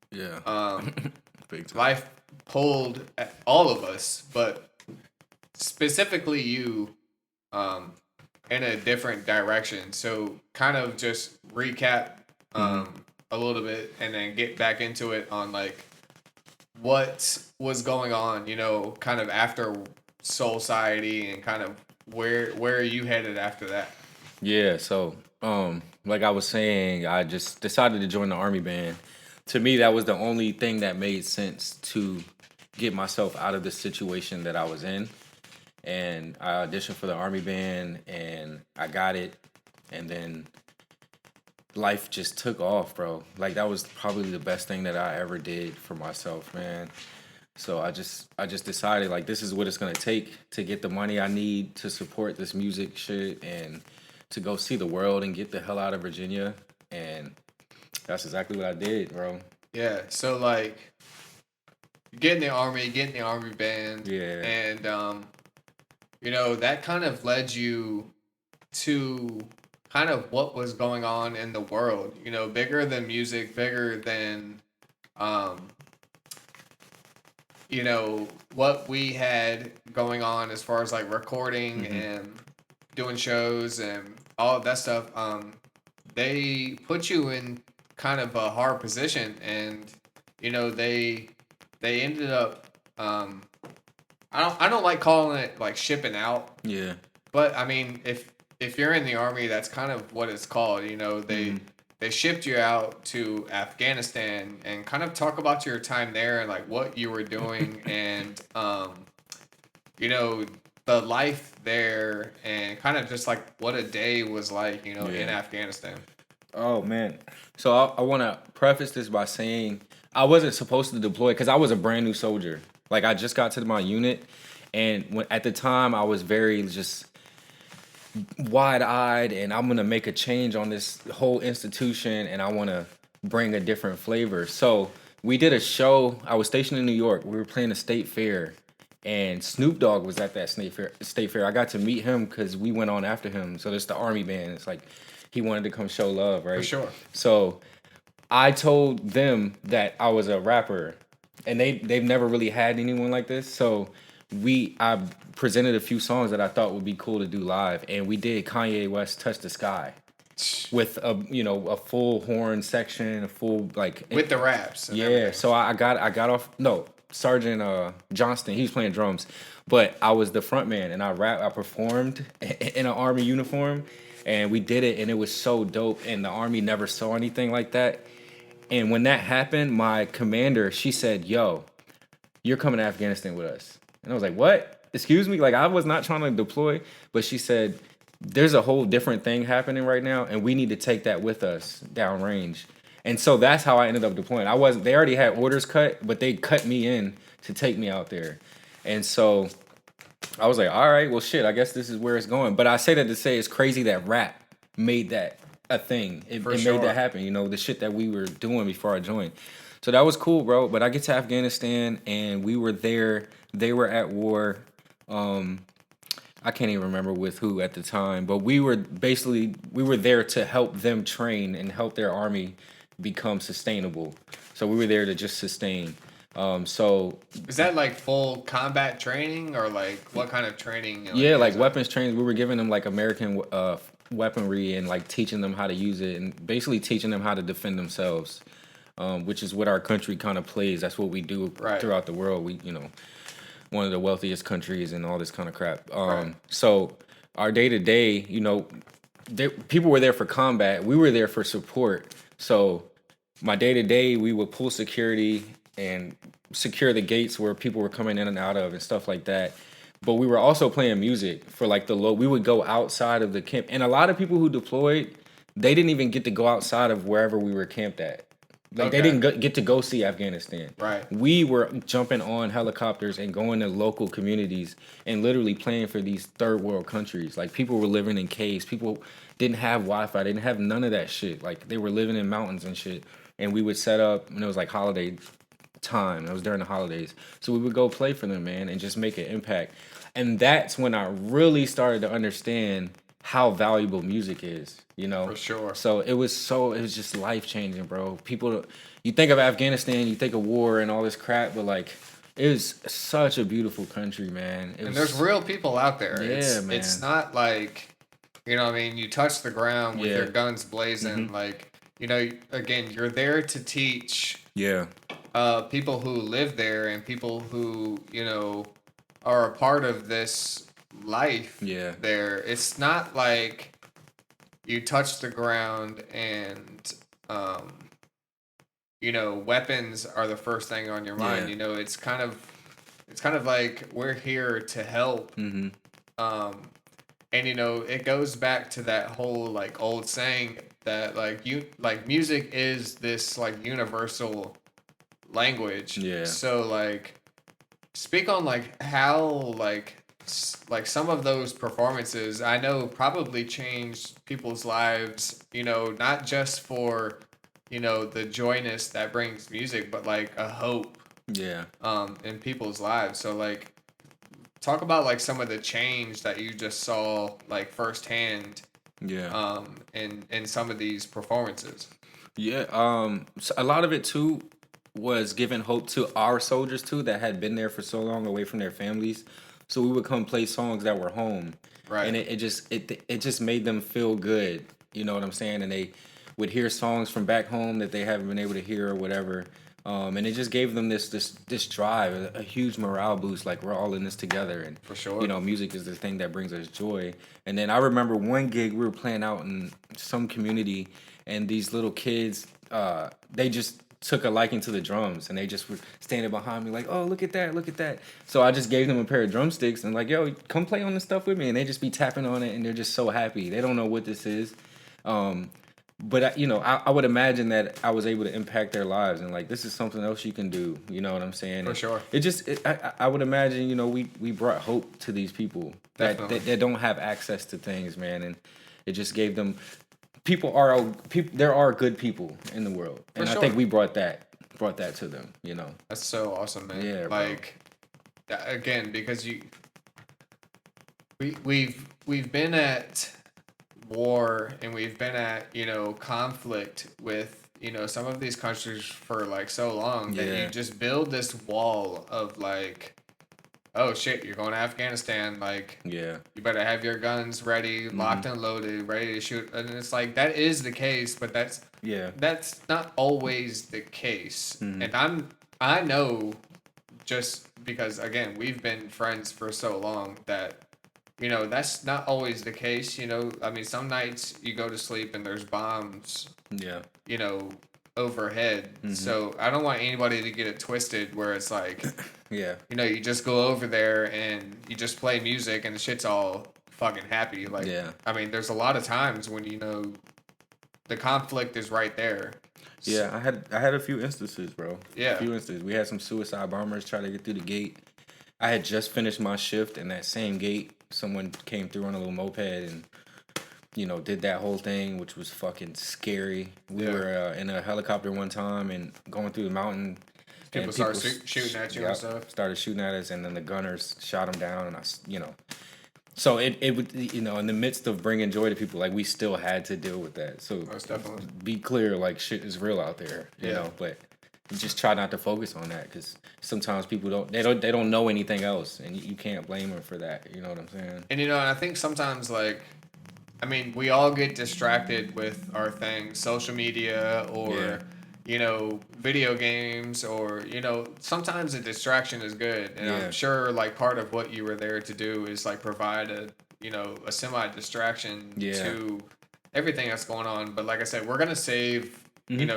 Yeah. Big time. Life pulled at all of us, but specifically you, in a different direction. So kind of just recap a little bit and then get back into it on like what was going on, you know, kind of after Soul Society and kind of where are you headed after that? Yeah, so like I was saying, I just decided to join the army band. To me, that was the only thing that made sense to get myself out of the situation that I was in. And I auditioned for the army band and I got it. And then life just took off, bro. Like that was probably the best thing that I ever did for myself, man. So I just decided like this is what it's gonna take to get the money I need to support this music shit and to go see the world and get the hell out of Virginia. And that's exactly what I did, bro. Yeah. So like getting the army band. Yeah. And you know, that kind of led you to kind of what was going on in the world, you know, bigger than music, bigger than, you know, what we had going on as far as like recording and doing shows and all of that stuff. They put you in kind of a hard position and, you know, they ended up, I don't like calling it like shipping out. Yeah. But I mean, if you're in the army, that's kind of what it's called. You know, they shipped you out to Afghanistan and kind of talk about your time there and like what you were doing and you know, the life there and kind of just like what a day was like, you know, in Afghanistan. Oh man. So I want to preface this by saying I wasn't supposed to deploy because I was a brand new soldier. Like I just got to my unit, and at the time I was very just wide-eyed, and I'm gonna make a change on this whole institution, and I want to bring a different flavor. So we did a show. I was stationed in New York. We were playing a state fair, and Snoop Dogg was at that state fair. I got to meet him because we went on after him. So there's the army band. It's like he wanted to come show love, right? For sure. So I told them that I was a rapper. and they've never really had anyone like this. So I presented a few songs that I thought would be cool to do live, and we did Kanye West "Touch the Sky" with a full horn section, a full like with the raps. And yeah. everything. So I got off. No, Sergeant Johnston, he was playing drums, but I was the front man, and I performed in an Army uniform, and we did it, and it was so dope. And the Army never saw anything like that. And when that happened, my commander, she said, "Yo, you're coming to Afghanistan with us." And I was like, "What? Excuse me?" Like, I was not trying to deploy, but she said, "There's a whole different thing happening right now, and we need to take that with us downrange." And so that's how I ended up deploying. They already had orders cut, but they cut me in to take me out there. And so I was like, all right, well, shit, I guess this is where it's going. But I say that to say it's crazy that rap made that a thing. It sure. made that happen, the shit that we were doing before I joined. So that was cool, bro. But I get to Afghanistan, and we were there. They were at war. I can't even remember with who at the time, but we were there to help them train and help their army become sustainable. So we were there to just sustain. So is that like full combat training, or like what kind of training? yeah, like weapons training. We were giving them like American weaponry and like teaching them how to use it and basically teaching them how to defend themselves, which is what our country kind of plays. That's what we do throughout the world. We, one of the wealthiest countries and all this kind of crap. So our day to day, people were there for combat. We were there for support. So my day to day, we would pull security and secure the gates where people were coming in and out of and stuff like that. But we were also playing music for like we would go outside of the camp. And a lot of people who deployed, they didn't even get to go outside of wherever we were camped at. Like they didn't get to go see Afghanistan. Right. We were jumping on helicopters and going to local communities and literally playing for these third world countries. Like people were living in caves. People didn't have Wi-Fi. They didn't have none of that shit. Like they were living in mountains and shit. And we would set up, and it was like holiday time. It was during the holidays. So we would go play for them, man, and just make an impact. And that's when I really started to understand how valuable music is, For sure. So it was just life changing, bro. People, you think of Afghanistan, you think of war and all this crap, but like, it was such a beautiful country, man. And there's real people out there. Yeah, man. It's not like, you touch the ground with your guns blazing. Mm-hmm. Like, again, you're there to teach people who live there and people who, are a part of this life there. It's not like you touch the ground and weapons are the first thing on your mind. It's kind of like we're here to help. Mm-hmm. And it goes back to that whole like old saying that music is this like universal language. So like speak on like how like some of those performances I know probably changed people's lives, not just for, the joyness that brings music, but like a hope in people's lives. So like talk about like some of the change that you just saw like firsthand in some of these performances. So a lot of it too was giving hope to our soldiers too that had been there for so long away from their families. So we would come play songs that were home, and it just made them feel good. You know what I'm saying? And they would hear songs from back home that they haven't been able to hear or whatever. And it just gave them this drive, a huge morale boost. Like we're all in this together, and for sure, music is the thing that brings us joy. And then I remember one gig we were playing out in some community, and these little kids, they just took a liking to the drums, and they just were standing behind me like, oh, look at that. So I just gave them a pair of drumsticks and like, yo, come play on this stuff with me, and they just be tapping on it, and they're just so happy. They don't know what this is. But I would imagine that I was able to impact their lives, and like this is something else you can do. You know what I'm saying? For sure. I would imagine we brought hope to these people that don't have access to things, man, and it just gave them. There are good people in the world, and I think we brought that to them. That's so awesome, man. Yeah, like again, because we've been at war and we've been at, conflict with, some of these countries for like so long that Yeah. you just build this wall of like, oh shit, you're going to Afghanistan, like Yeah. you better have your guns ready, locked and loaded, ready to shoot. And it's like that is the case, but Yeah. that's not always the case. Mhm. And I know, just because again we've been friends for so long, that that's not always the case. I mean, some nights you go to sleep and there's bombs, Yeah. you know overhead. So I don't want anybody to get it twisted where it's like, Yeah. you just go over there and you just play music and the shit's all fucking happy. Like, Yeah. I mean, there's a lot of times when the conflict is right there. Yeah, I had a few instances, bro. Yeah. A few instances. We had some suicide bombers try to get through the gate. I had just finished my shift, and that same gate, someone came through on a little moped and, did that whole thing, which was fucking scary. We were in a helicopter one time and going through the mountain. People and start shooting at you and stuff. Started shooting at us, and then the gunners shot them down, and So it would, in the midst of bringing joy to people, like, we still had to deal with that. So Most definitely. be clear, like, shit is real out there, you know. But just try not to focus on that, because sometimes people don't know anything else, and you can't blame them for that. You know what I'm saying? And and I think sometimes, like, I mean, we all get distracted with our things, social media or video games, or sometimes a distraction is good. And I'm sure like part of what you were there to do is like provide a semi distraction to everything that's going on. But like I said, we're gonna save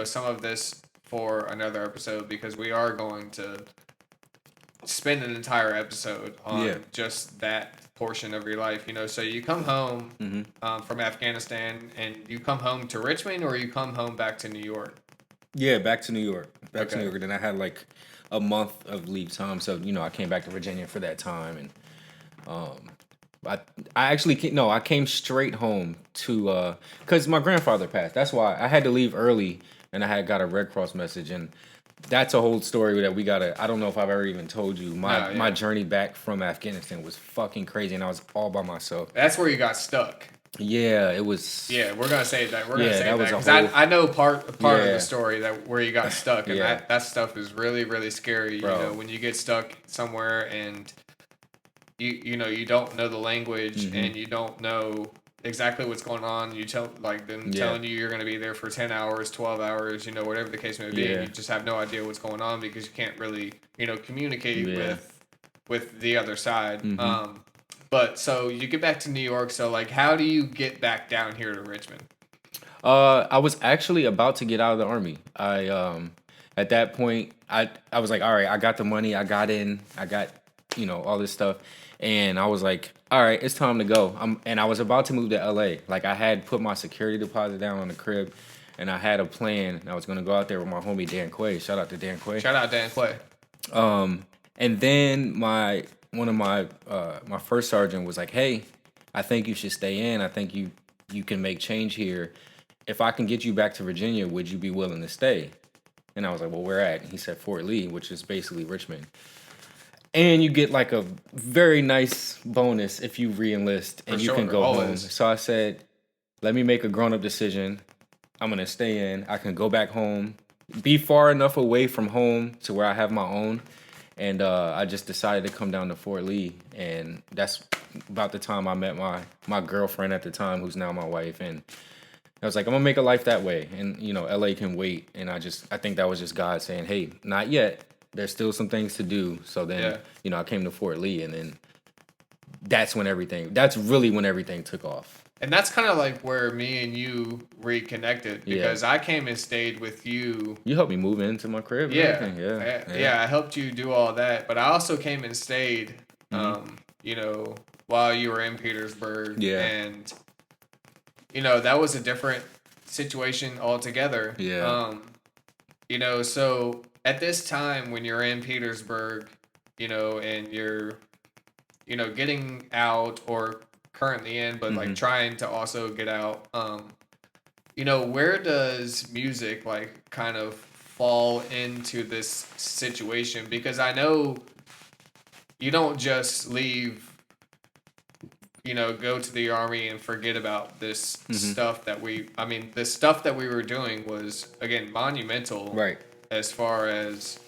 some of this for another episode, because we are going to spend an entire episode on just that portion of your life. So you come home from Afghanistan, and you come home to Richmond, or you come home back to New York? Yeah, back to New York. Back to New York. And then I had like a month of leave time. So, I came back to Virginia for that time. And I I came straight home to, because my grandfather passed. That's why I had to leave early, and I had got a Red Cross message. And that's a whole story that I don't know if I've ever even told you. My journey back from Afghanistan was fucking crazy, and I was all by myself. That's where you got stuck. Yeah, it was. Yeah, we're gonna say that. We're gonna say that, was a because whole. I know part of the story that where you got stuck, and Yeah. that stuff is really, really scary. Bro. When you get stuck somewhere and you don't know the language and you don't know exactly what's going on. You tell them telling you you're gonna be there for 10 hours, 12 hours, whatever the case may be. Yeah. You just have no idea what's going on because you can't really communicate with the other side. But so you get back to New York. So like, how do you get back down here to Richmond? I was actually about to get out of the army. At that point, I was like, all right, I got the money, I got in, I got all this stuff, and I was like, all right, it's time to go. And I was about to move to LA. Like, I had put my security deposit down on the crib, and I had a plan. I was gonna go out there with my homie Dan Quay. Shout out to Dan Quay. Shout out Dan Quay. And then one of my first sergeant was like, hey, I think you should stay in. I think you can make change here. If I can get you back to Virginia, would you be willing to stay? And I was like, well, where at? And he said Fort Lee, which is basically Richmond. And you get like a very nice bonus if you re-enlist and you can go home. So I said, let me make a grown-up decision. I'm going to stay in. I can go back home, be far enough away from home to where I have my own. And I just decided to come down to Fort Lee. And that's about the time I met my girlfriend at the time, who's now my wife. And I was like, I'm going to make a life that way. And, LA can wait. And I think that was just God saying, hey, not yet. There's still some things to do. So then, I came to Fort Lee. And then that's really when everything took off. And that's kind of like where me and you reconnected, because I came and stayed with you. You helped me move into my crib. And everything. Yeah, I helped you do all that. But I also came and stayed, while you were in Petersburg. Yeah. And, that was a different situation altogether. Yeah. So at this time when you're in Petersburg, and you're, getting out, or currently in, but like trying to also get out, where does music like kind of fall into this situation? Because I know you don't just leave go to the army and forget about this stuff that the stuff that we were doing was, again, monumental. Right. As far as,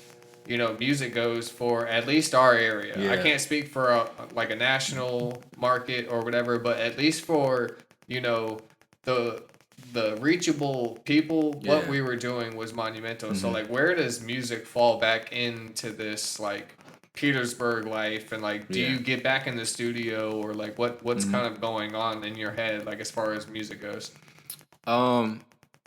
music goes for at least our area. I Yeah. can't speak for a national market or whatever, but at least for, the reachable people, what Yeah. we were doing was monumental. So, Mhm. like, where does music fall back into this, like, Petersburg life? And, like, do Yeah. you get back in the studio, or, like, what's Mhm. kind of going on in your head, like, as far as music goes?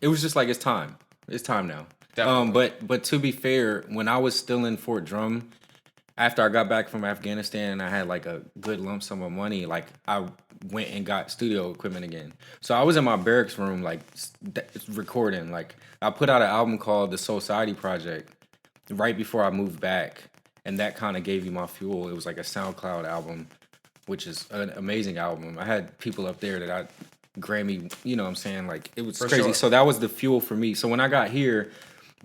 It was just like it's time. It's time now. Definitely. But to be fair, when I was still in Fort Drum, after I got back from Afghanistan and I had like a good lump sum of money, like I went and got studio equipment again. So I was in my barracks room, like recording. Like I put out an album called the Society Project right before I moved back, and that kind of gave me my fuel. It was like a SoundCloud album, which is an amazing album. I had people up there that I Grammy, you know what I'm saying? Like it was For crazy. sure. So that was the fuel for me. So when I got here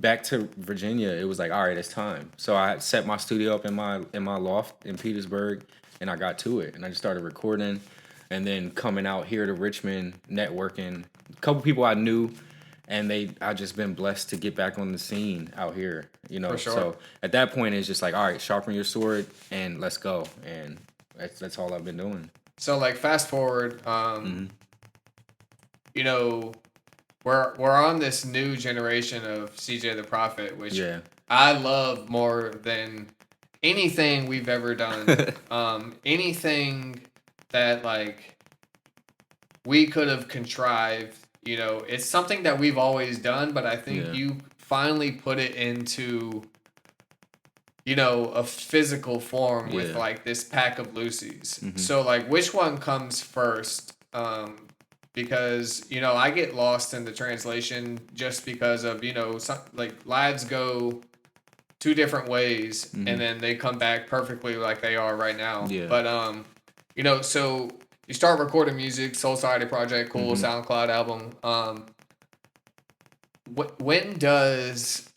back to Virginia, it was like, all right, it's time. So I set my studio up in my loft in Petersburg, and I got to it, and I just started recording, and then coming out here to Richmond, networking. A couple people I knew, and I just been blessed to get back on the scene out here, For sure. So at that point, it's just like, all right, sharpen your sword and let's go, and that's all I've been doing. So, like, fast forward, Mm-hmm. We're on this new generation of CJ the Prophet, which Yeah. I love more than anything we've ever done. Anything that, like, we could have contrived, it's something that we've always done, but I think Yeah. you finally put it into, a physical form with, Yeah. like, this pack of Lucy's. Mhm. So, like, which one comes first? Because, I get lost in the translation just because of, some, like, lives go two different ways, Mhm. and then they come back perfectly like they are right now. Yeah. But, so you start recording music, Soul Society Project, cool, Mhm. SoundCloud album. When does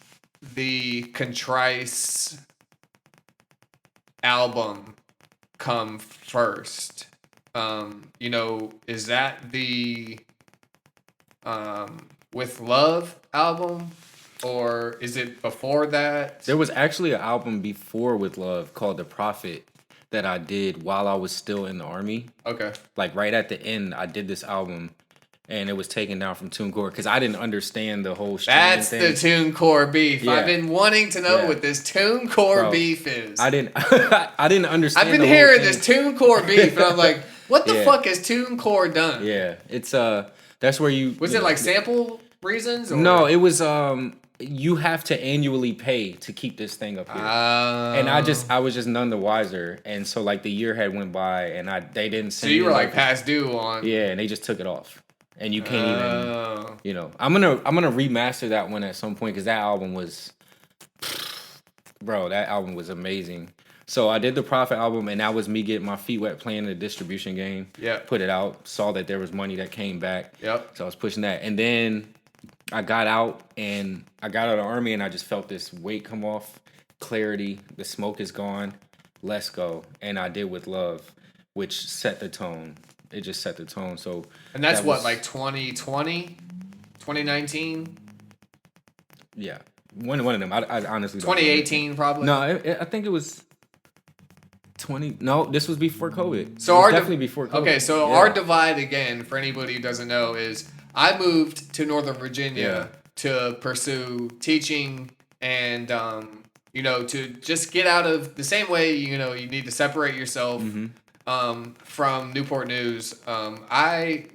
the Contrice album come first? Is that the With Love album, or is it before that? There was actually an album before With Love called The Prophet that I did while I was still in the army. Okay. Like right at the end, I did this album, and it was taken down from TuneCore because I didn't understand the whole streaming That's thing. the TuneCore beef. Yeah. I've been wanting to know Yeah. what this TuneCore Bro, beef is. I didn't I didn't understand. I've been the whole hearing thing. this TuneCore beef, and I'm like, what the Yeah. fuck has TuneCore done? Yeah, it's that's where you Was you it know, like sample reasons? Or? No, it was you have to annually pay to keep this thing up here. And I was just none the wiser, and so like the year had went by, and they didn't So send you me were like like past due on. yeah, and they just took it off, and you can't even Oh. I'm gonna remaster that one at some point because that album was, bro, that album was amazing. So I did the Prophet album, and that was me getting my feet wet playing the distribution game. Yeah. Put it out, saw that there was money that came back. Yep. So I was pushing that, and then I got out of the army, and I just felt this weight come off, clarity. The smoke is gone. Let's go. And I did With Love, which set the tone. It just set the tone. So And that's that what, was- like 2020? 2019? Yeah, one of them. I honestly don't remember. 2018 probably? No, I think it was 20. No, this was before COVID. So It was our definitely before COVID. Okay, so Yeah. our divide, again, for anybody who doesn't know, is I moved to Northern Virginia to pursue teaching and to just get out of the same way you need to separate yourself from Newport News. I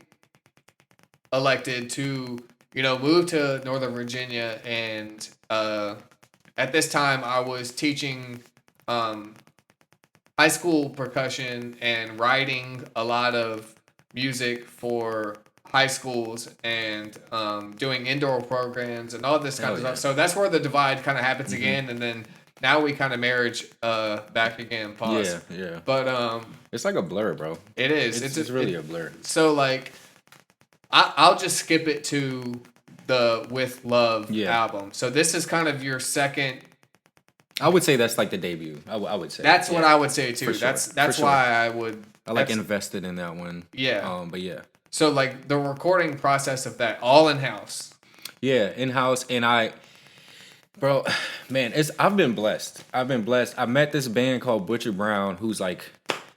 elected to move to Northern Virginia, and at this time I was teaching high school percussion and writing a lot of music for high schools and doing indoor programs and all this kind of Hell yeah. stuff. So that's where the divide kind of happens again, and then now we kind of marriage back again. Pause. Yeah. But It's like a blur, bro. it is. It's really a blur. So like, I'll just skip it to the With Love album. So this is kind of your second. I would say that's like the debut. I would say That's what I would say too. For sure. That's For sure. why I would I like invested in that one. Yeah. But yeah. So like the recording process of that all in house. Yeah, in house, and bro, man, I've been blessed. I met this band called Butcher Brown, who's like,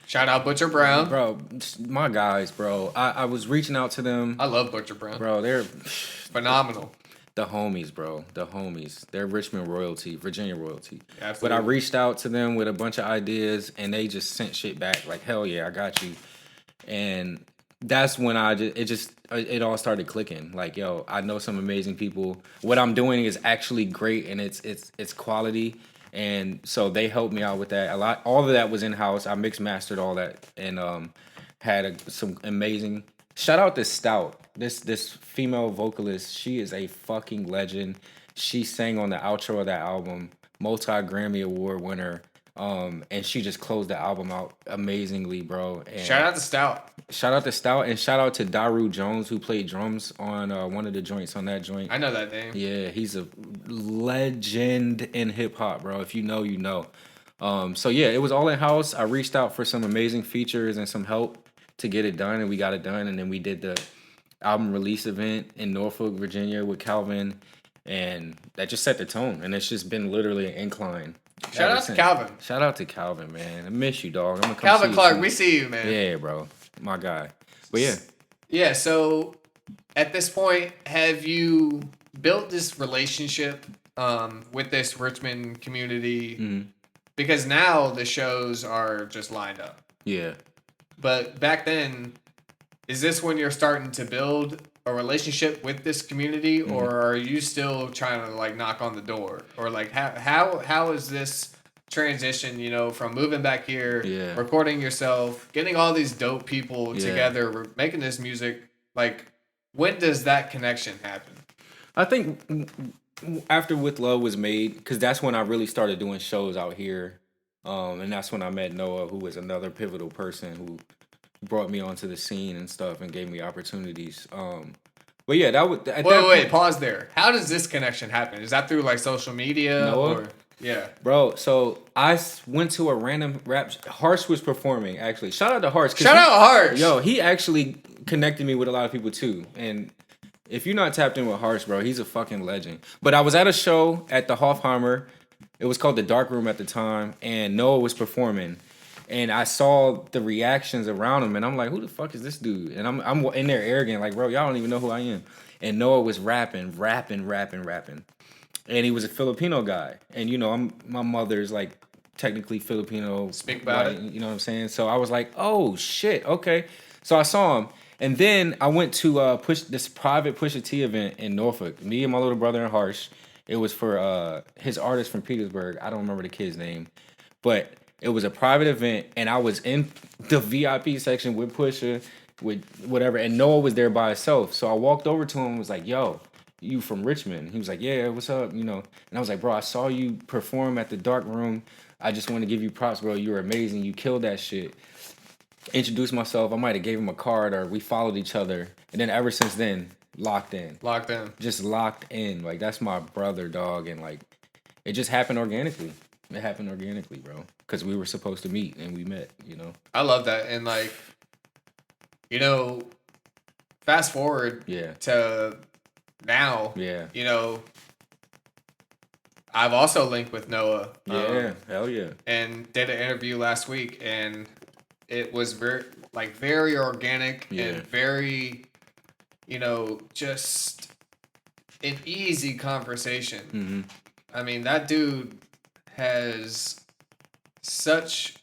Shout out Butcher Brown. bro, my guys, bro. I was reaching out to them. I love Butcher Brown. Bro, they're Phenomenal. the homies, bro. The homies. They're Richmond royalty, Virginia royalty. Absolutely. But I reached out to them with a bunch of ideas, and they just sent shit back like, hell yeah, I got you. And that's when it all started clicking. Like, yo, I know some amazing people. What I'm doing is actually great, and it's quality. And so they helped me out with that a lot. All of that was in house. I mixed mastered all that, and had some amazing. Shout out to Stout, this female vocalist. She is a fucking legend. She sang on the outro of that album, multi-Grammy Award winner. And she just closed the album out amazingly, bro. And Shout out to Stout. Shout out to Stout, and shout out to Daru Jones, who played drums on one of the joints on that joint. I know that name. Yeah, he's a legend in hip hop, bro. If you know, you know. So yeah, it was all in house. I reached out for some amazing features and some help to get it done, and we got it done. And then we did the album release event in Norfolk, Virginia, with Calvin, and that just set the tone. And it's just been literally an incline. Shout out to Calvin. Shout out to Calvin, man. I miss you, dog. I'm gonna come Calvin see Clark, you. we see you, man. Yeah, bro. My guy. But yeah. Yeah, so at this point, have you built this relationship with this Richmond community? Mm-hmm. Because now the shows are just lined up. Yeah. But back then, is this when you're starting to build a relationship with this community, Mm-hmm. or are you still trying to like knock on the door, or like how is this transition, you know, from moving back here, Yeah. recording yourself, getting all these dope people Yeah. together, making this music, like when does that connection happen? I think after With Love was made, because that's when I really started doing shows out here. And that's when I met Noah, who was another pivotal person who brought me onto the scene and stuff and gave me opportunities. But yeah, that would. Wait, pause there. How does this connection happen? Is that through like social media? Noah? Or yeah, Bro, so I went to a random rap. Harsh was performing, actually. Shout out to Harsh. Shout out Harsh. Yo, he actually connected me with a lot of people too. And if you're not tapped in with Harsh, bro, he's a fucking legend. But I was at a show at the Hofheimer. It was called the Dark Room at the time, and Noah was performing. And I saw the reactions around him, and I'm like, who the fuck is this dude? And I'm in there arrogant, like, bro, y'all don't even know who I am. And Noah was rapping. And he was a Filipino guy. And, you know, my mother's, like, technically Filipino. Speak about like, it. You know what I'm saying? So I was like, oh, shit, okay. So I saw him. And then I went to this private Pusha T event in Norfolk. Me and my little brother and Harsh. It was for his artist from Petersburg. I don't remember the kid's name. But it was a private event, and I was in the VIP section with Pusha, with whatever, and Noah was there by himself. So I walked over to him and was like, yo, you from Richmond? He was like, yeah, what's up? You know, and I was like, bro, I saw you perform at the Dark Room. I just want to give you props, bro. You were amazing. You killed that shit. Introduced myself. I might have gave him a card, or we followed each other. And then ever since then, locked in. Just locked in. Like, that's my brother, dog. And, like, it just happened organically. It happened organically, bro. Because we were supposed to meet, and we met, you know? I love that. And, like, you know, fast forward to now, you know, I've also linked with Noah. Yeah, hell yeah. And did an interview last week, and it was very organic and very, you know, just an easy conversation. Mm-hmm. I mean, that dude has such,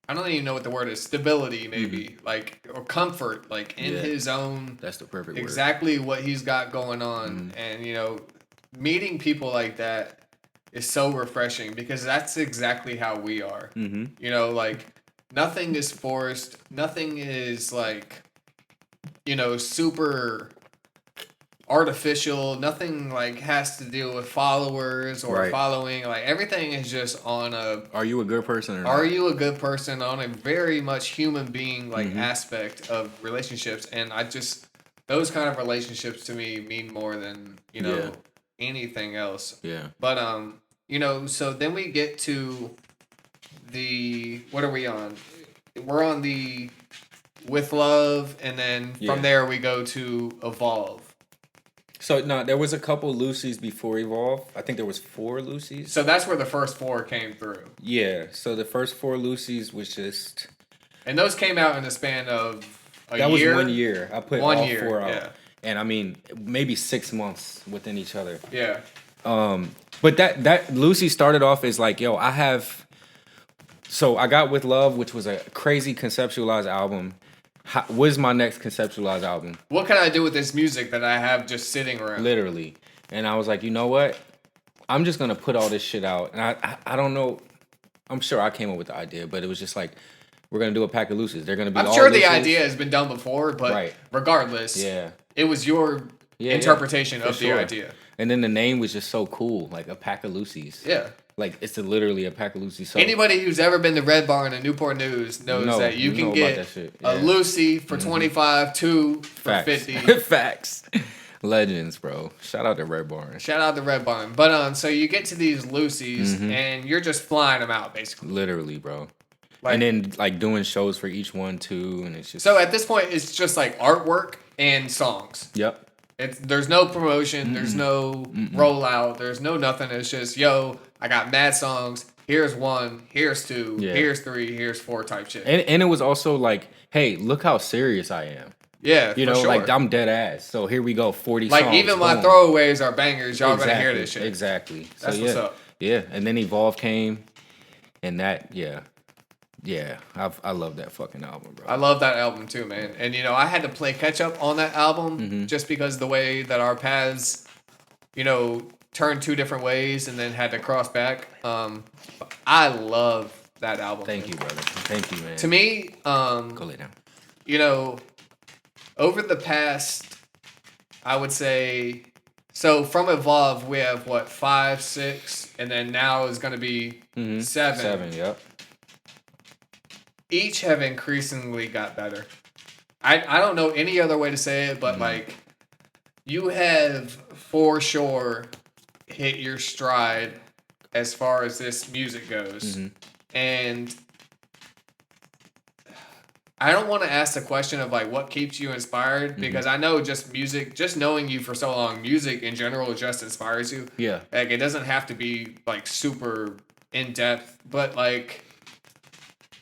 I don't even know what the word is, stability maybe, like, or comfort, like in his own, that's the perfect exactly what he's got going on. And, you know, meeting people like that is so refreshing, because that's exactly how we are. You know, like, nothing is forced, nothing is like, you know, super artificial, nothing like has to deal with followers or following. Like, everything is just on a, are you a good person or not? Are you a good person, on a very much human being like aspect of relationships. And I just, those kind of relationships to me mean more than, you know, anything else. But you know, so then we get to the, what are we on? we're on the With Love, and then Yeah. from there we go to Evolve. So no, there was a couple Lucy's before Evolve. I think there was 4 Lucy's. So that's where the first 4 came through. Yeah. So the first 4 Lucy's was just And those came out in the span of a that year. was 1 year. I put One all year, 4 out, yeah. and I mean maybe 6 months within each other. Yeah. But that Lucy started off as like, yo, I have. So I got With Love, which was a crazy conceptualized album. What's my next conceptualized album? What can I do with this music that I have just sitting around? Literally. And I was like, you know what? I'm just gonna put all this shit out. And I don't know. I'm sure I came up with the idea, but it was just like, we're gonna do a pack of Lucy's. They're gonna be. I'm all sure the Lucy's. idea has been done before, but Right. regardless, Yeah. it was your interpretation For of sure. the idea. And then the name was just so cool, like a pack of Lucy's. Yeah. Like it's literally a pack of Lucy's. So Anybody who's ever been to Red Barn in Newport News knows that you you can know about get that shit. a Yeah. Lucy for 25, 2 for Facts. 50. Facts. Legends, bro. Shout out to Red Barn. Shout out to Red Barn. But so you get to these Lucy's Mm-hmm. and you're just flying them out basically. Literally, bro. Like- and then like doing shows for each one too, and it's just So at this point, it's just like artwork and songs. Yep. There's no promotion. There's no rollout. There's no nothing. It's just, yo, I got mad songs. Here's 1. Here's 2. Yeah. Here's 3. Here's 4 type shit. And it was also like, hey, look how serious I am. Yeah, You for know, sure. like I'm dead ass. So here we go, 40 Like songs. even my boom. throwaways are bangers. Y'all gonna hear Exactly, this shit. Exactly. That's so, what's yeah. up. Yeah. And then Evolve came, and that, yeah. I love that fucking album, bro. I love that album too, man. And you know, I had to play catch up on that album Mm-hmm. just because the way that our paths, you know, turned 2 different ways and then had to cross back. I love that album. Thank you, brother. Thank you, man. To me, Go lay down. you know, over the past, I would say, so from Evolve, we have what, 5, 6, and then now is going to be 7. 7, yep. Each have increasingly got better. I don't know any other way to say it, but like, you have for sure hit your stride as far as this music goes. And I don't want to ask the question of like what keeps you inspired, because I know just music, just knowing you for so long, music in general just inspires you. Yeah. Like it doesn't have to be like super in depth, but like,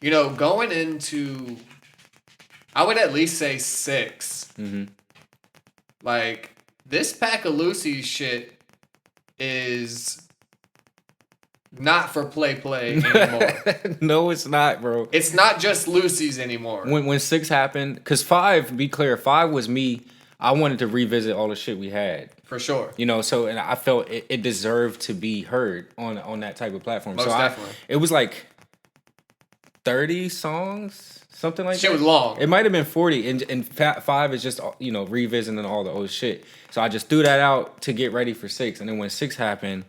you know, going into, I would at least say 6. Like this pack of Lucy's shit is not for play anymore. No, it's not, bro. It's not just Lucy's anymore. When 6 happened, because 5, be clear, 5 was me. I wanted to revisit all the shit we had. For sure. You know, so and I felt it deserved to be heard on that type of platform. Most so definitely. It was like 30 songs, something like Shit that. was long. It might have been 40, and 5 is just, you know, revisiting all the old shit. So I just threw that out to get ready for 6, and then when 6 happened,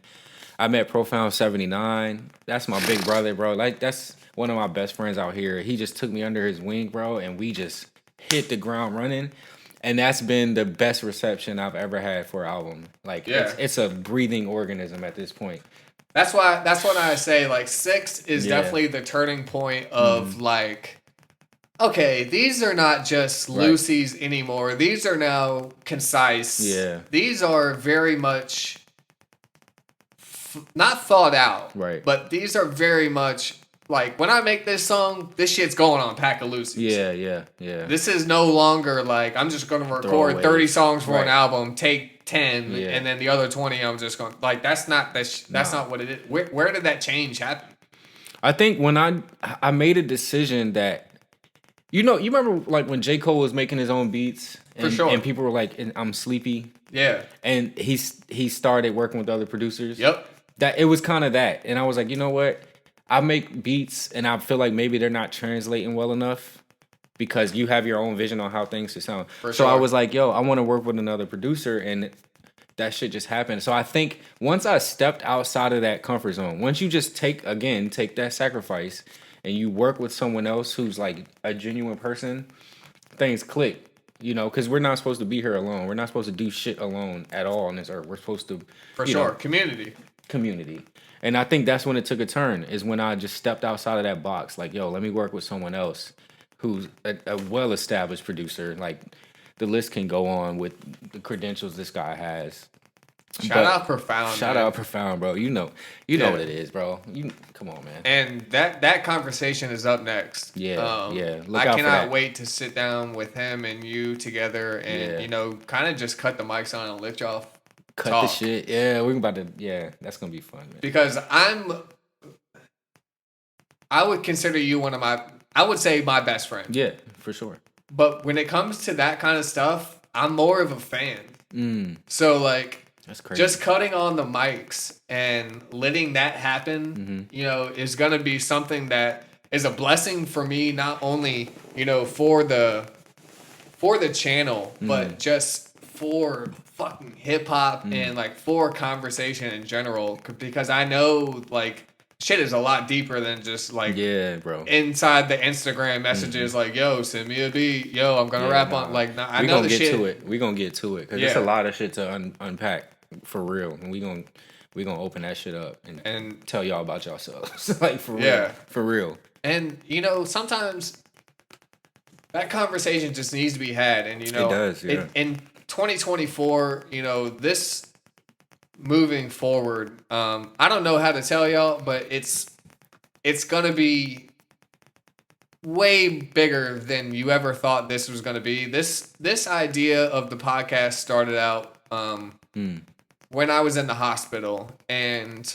I met Profound 79. That's my big brother, bro. Like that's one of my best friends out here. He just took me under his wing, bro, and we just hit the ground running. And that's been the best reception I've ever had for an album. Like it's a breathing organism at this point. That's what I say. Like 6 is definitely the turning point of like, okay, these are not just Lucy's anymore. These are now concise. Yeah. These are very much not thought out. Right. But these are very much like, when I make this song, this shit's going on Pack of Lucy's. Yeah. This is no longer like, I'm just going to record Throwaways. 30 songs for an Right. album, take 10, Yeah. and then the other 20, I'm just going, like, that's not what it is. Where did that change happen? I think when I made a decision that, you remember like when J. Cole was making his own beats and, For sure. and people were like, I'm sleepy. Yeah. And he started working with other producers. Yep. That it was kind of that. And I was like, you know what? I make beats and I feel like maybe they're not translating well enough because you have your own vision on how things should sound. For so I sure. was like, yo, I want to work with another producer, and that shit just happened. So I think once I stepped outside of that comfort zone, once you just take that sacrifice and you work with someone else who's like a genuine person, things click. You know, because we're not supposed to be here alone. We're not supposed to do shit alone at all on this earth. We're supposed to, For you sure. know, community. And I think that's when it took a turn, is when I just stepped outside of that box. Like, yo, let me work with someone else. who's a well-established producer. Like, the list can go on with the credentials this guy has. Shout out Profound. Shout man. out Profound, bro. You know Yeah. what it is, bro. Come on, man. And that conversation is up next. Yeah, yeah. Look I out for cannot that. wait to sit down with him and you together and, Yeah. kind of just cut the mics on and let y'all Cut talk. the shit. Yeah, we're about to. Yeah, that's gonna be fun, man. Because I would consider you I would say my best friend. Yeah, for sure. But when it comes to that kind of stuff, I'm more of a fan. So, like, That's crazy. just cutting on the mics and letting that happen, is going to be something that is a blessing for me, not only, for the channel, but just for fucking hip hop and like for conversation in general, because I know like shit is a lot deeper than just like yeah, bro. inside the Instagram messages like, yo, send me a beat, yo, I'm gonna rap on like, I know the shit. We gonna get to it because there's a lot of shit to unpack for real, and we gonna open that shit up and tell y'all about yourselves like for real, for real. And sometimes that conversation just needs to be had, and it does. Yeah. In 2024, this moving forward, I don't know how to tell y'all, but it's gonna be way bigger than you ever thought this was gonna be. This idea of the podcast started out when I was in the hospital, and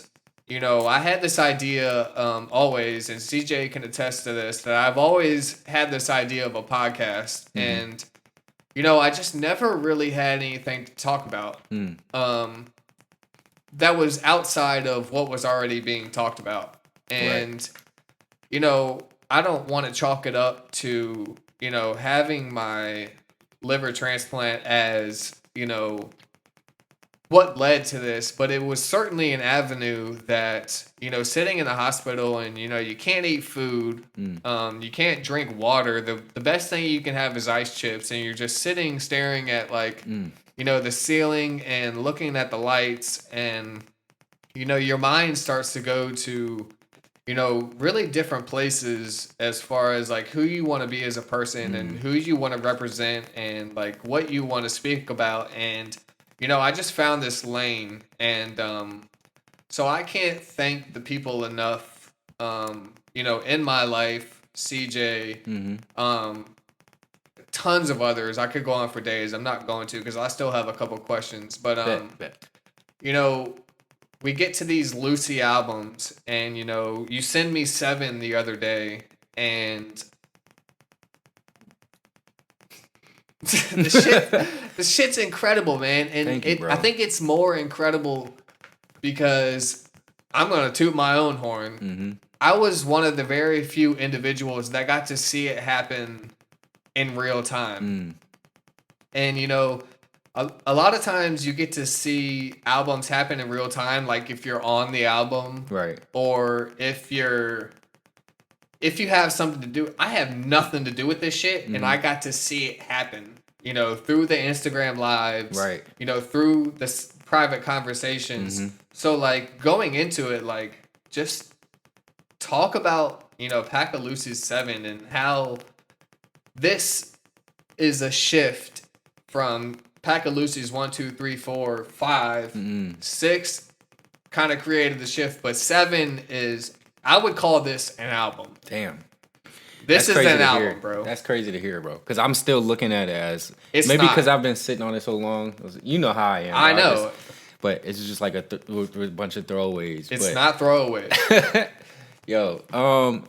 I had this idea always, and CJ can attest to this, that I've always had this idea of a podcast, and I just never really had anything to talk about. That was outside of what was already being talked about. And, I don't want to chalk it up to, having my liver transplant as, what led to this, but it was certainly an avenue that, sitting in the hospital and, you can't eat food, you can't drink water. The best thing you can have is ice chips, and you're just sitting staring at like, the ceiling and looking at the lights, and, your mind starts to go to, really different places as far as like who you want to be as a person and who you want to represent and like what you want to speak about. And, I just found this lane, and so I can't thank the people enough, in my life, CJ, tons of others. I could go on for days. I'm not going to because I still have a couple questions. But, we get to these Lucy albums, and, you send me 7 the other day, and the shit's incredible, man. And I think it's more incredible because I'm gonna toot my own horn. I was one of the very few individuals that got to see it happen in real time. And a lot of times you get to see albums happen in real time, like if you're on the album, right? Or if you have something to do. I have nothing to do with this shit, and I got to see it happen, through the Instagram lives, right? Through the private conversations. So, like, going into it, like, just talk about, Pack of Lucy's 7 and how this is a shift from Pack of Lucy's 1, 2, 3, 4, 5. 6 kind of created the shift, but 7 is... I would call this an album. Damn. This is an album, bro. That's crazy to hear, bro. Because I'm still looking at it as... It's maybe not. Because I've been sitting on it so long. You know how I am. I know. But it's just like a bunch of throwaways. It's not throwaways. Yo,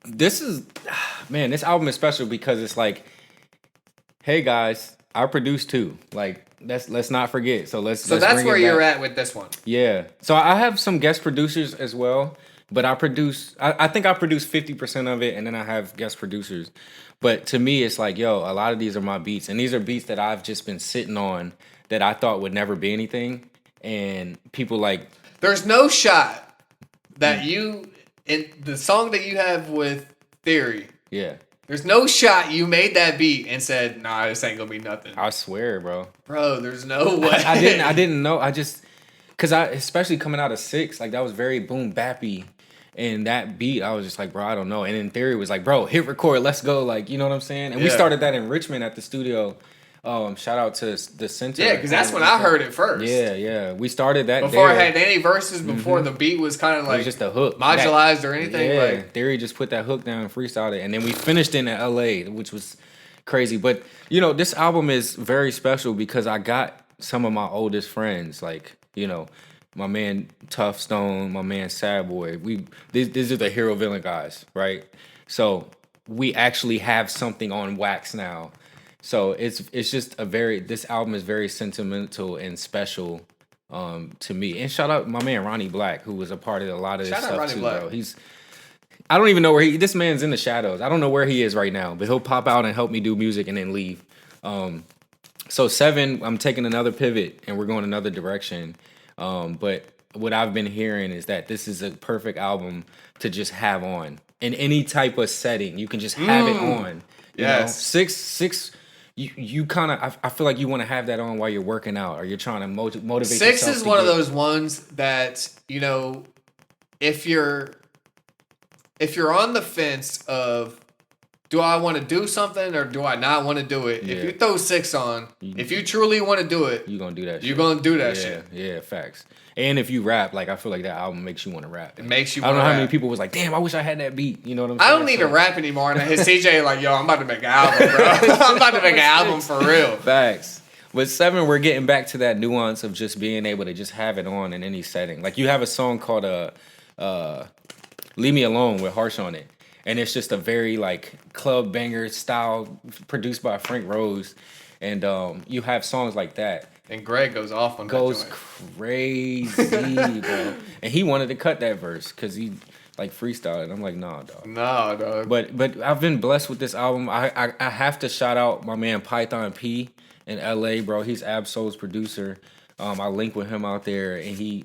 this is... Man, this album is special because it's like... Hey, guys, I produced too. Like, let's not forget. So let's that's bring where it you're back. at with this one. Yeah. So I have some guest producers as well. But I think I produce 50% of it, and then I have guest producers. But to me, it's like, yo, a lot of these are my beats. And these are beats that I've just been sitting on that I thought would never be anything. And people like... There's no shot that in the song that you have with Theory. Yeah. There's no shot you made that beat and said, nah, this ain't gonna be nothing. I swear, bro. Bro, there's no way. I didn't know. Because especially coming out of 6, like, that was very boom bappy. And that beat, I was just like, bro, I don't know. And in theory, it was like, bro, hit record, let's go. Like, you know what I'm saying? And we Yeah. started that in Richmond at the studio. Shout out to the center. Yeah, because that's when I heard it first. Yeah. We started that Before there. it had any verses, before the beat was kind of It like was just a hook. modularized or anything. Yeah, Like, Theory just put that hook down and freestyled it. And then we finished in LA, which was crazy. But, you know, this album is very special because I got some of my oldest friends, like, you know, my man Tough Stone, my man Sad Boy. These are the hero villain guys, right? So we actually have something on wax now. So it's just this album is very sentimental and special to me. And shout out my man Ronnie Black, who was a part of a lot of this stuff too, bro. I don't even know where this man's in the shadows. I don't know where he is right now, but he'll pop out and help me do music and then leave. So 7, I'm taking another pivot and we're going another direction. But what I've been hearing is that this is a perfect album to just have on in any type of setting. You can just have it on. You know? 6, you kind of, I feel like you want to have that on while you're working out or you're trying to motivate 6 yourself. is one of those ones that, you know, if you're on the fence of, do I want to do something or do I not want to do it? Yeah. If you throw 6 on, if you truly want to do it, you're going to do that shit. You're going to do that shit. Yeah, facts. And if you rap, like, I feel like that album makes you want to rap. It makes you I want to don't know rap. how many people was like, damn, I wish I had that beat. You know what I'm saying? I don't need to rap anymore. And his CJ like, yo, I'm about to make an album, bro. I'm about to make an album for real. Facts. With 7, we're getting back to that nuance of just being able to just have it on in any setting. Like, you have a song called Leave Me Alone with Harsh on it. And it's just a very, like, club banger style produced by Frank Rose. And you have songs like that. And Greg goes off on Goes that joint. crazy, bro. And he wanted to cut that verse because he, like, freestyled it. I'm like, nah, dog. Nah, dog. But I've been blessed with this album. I have to shout out my man Python P in LA, bro. He's Absol's producer. I linked with him out there, and he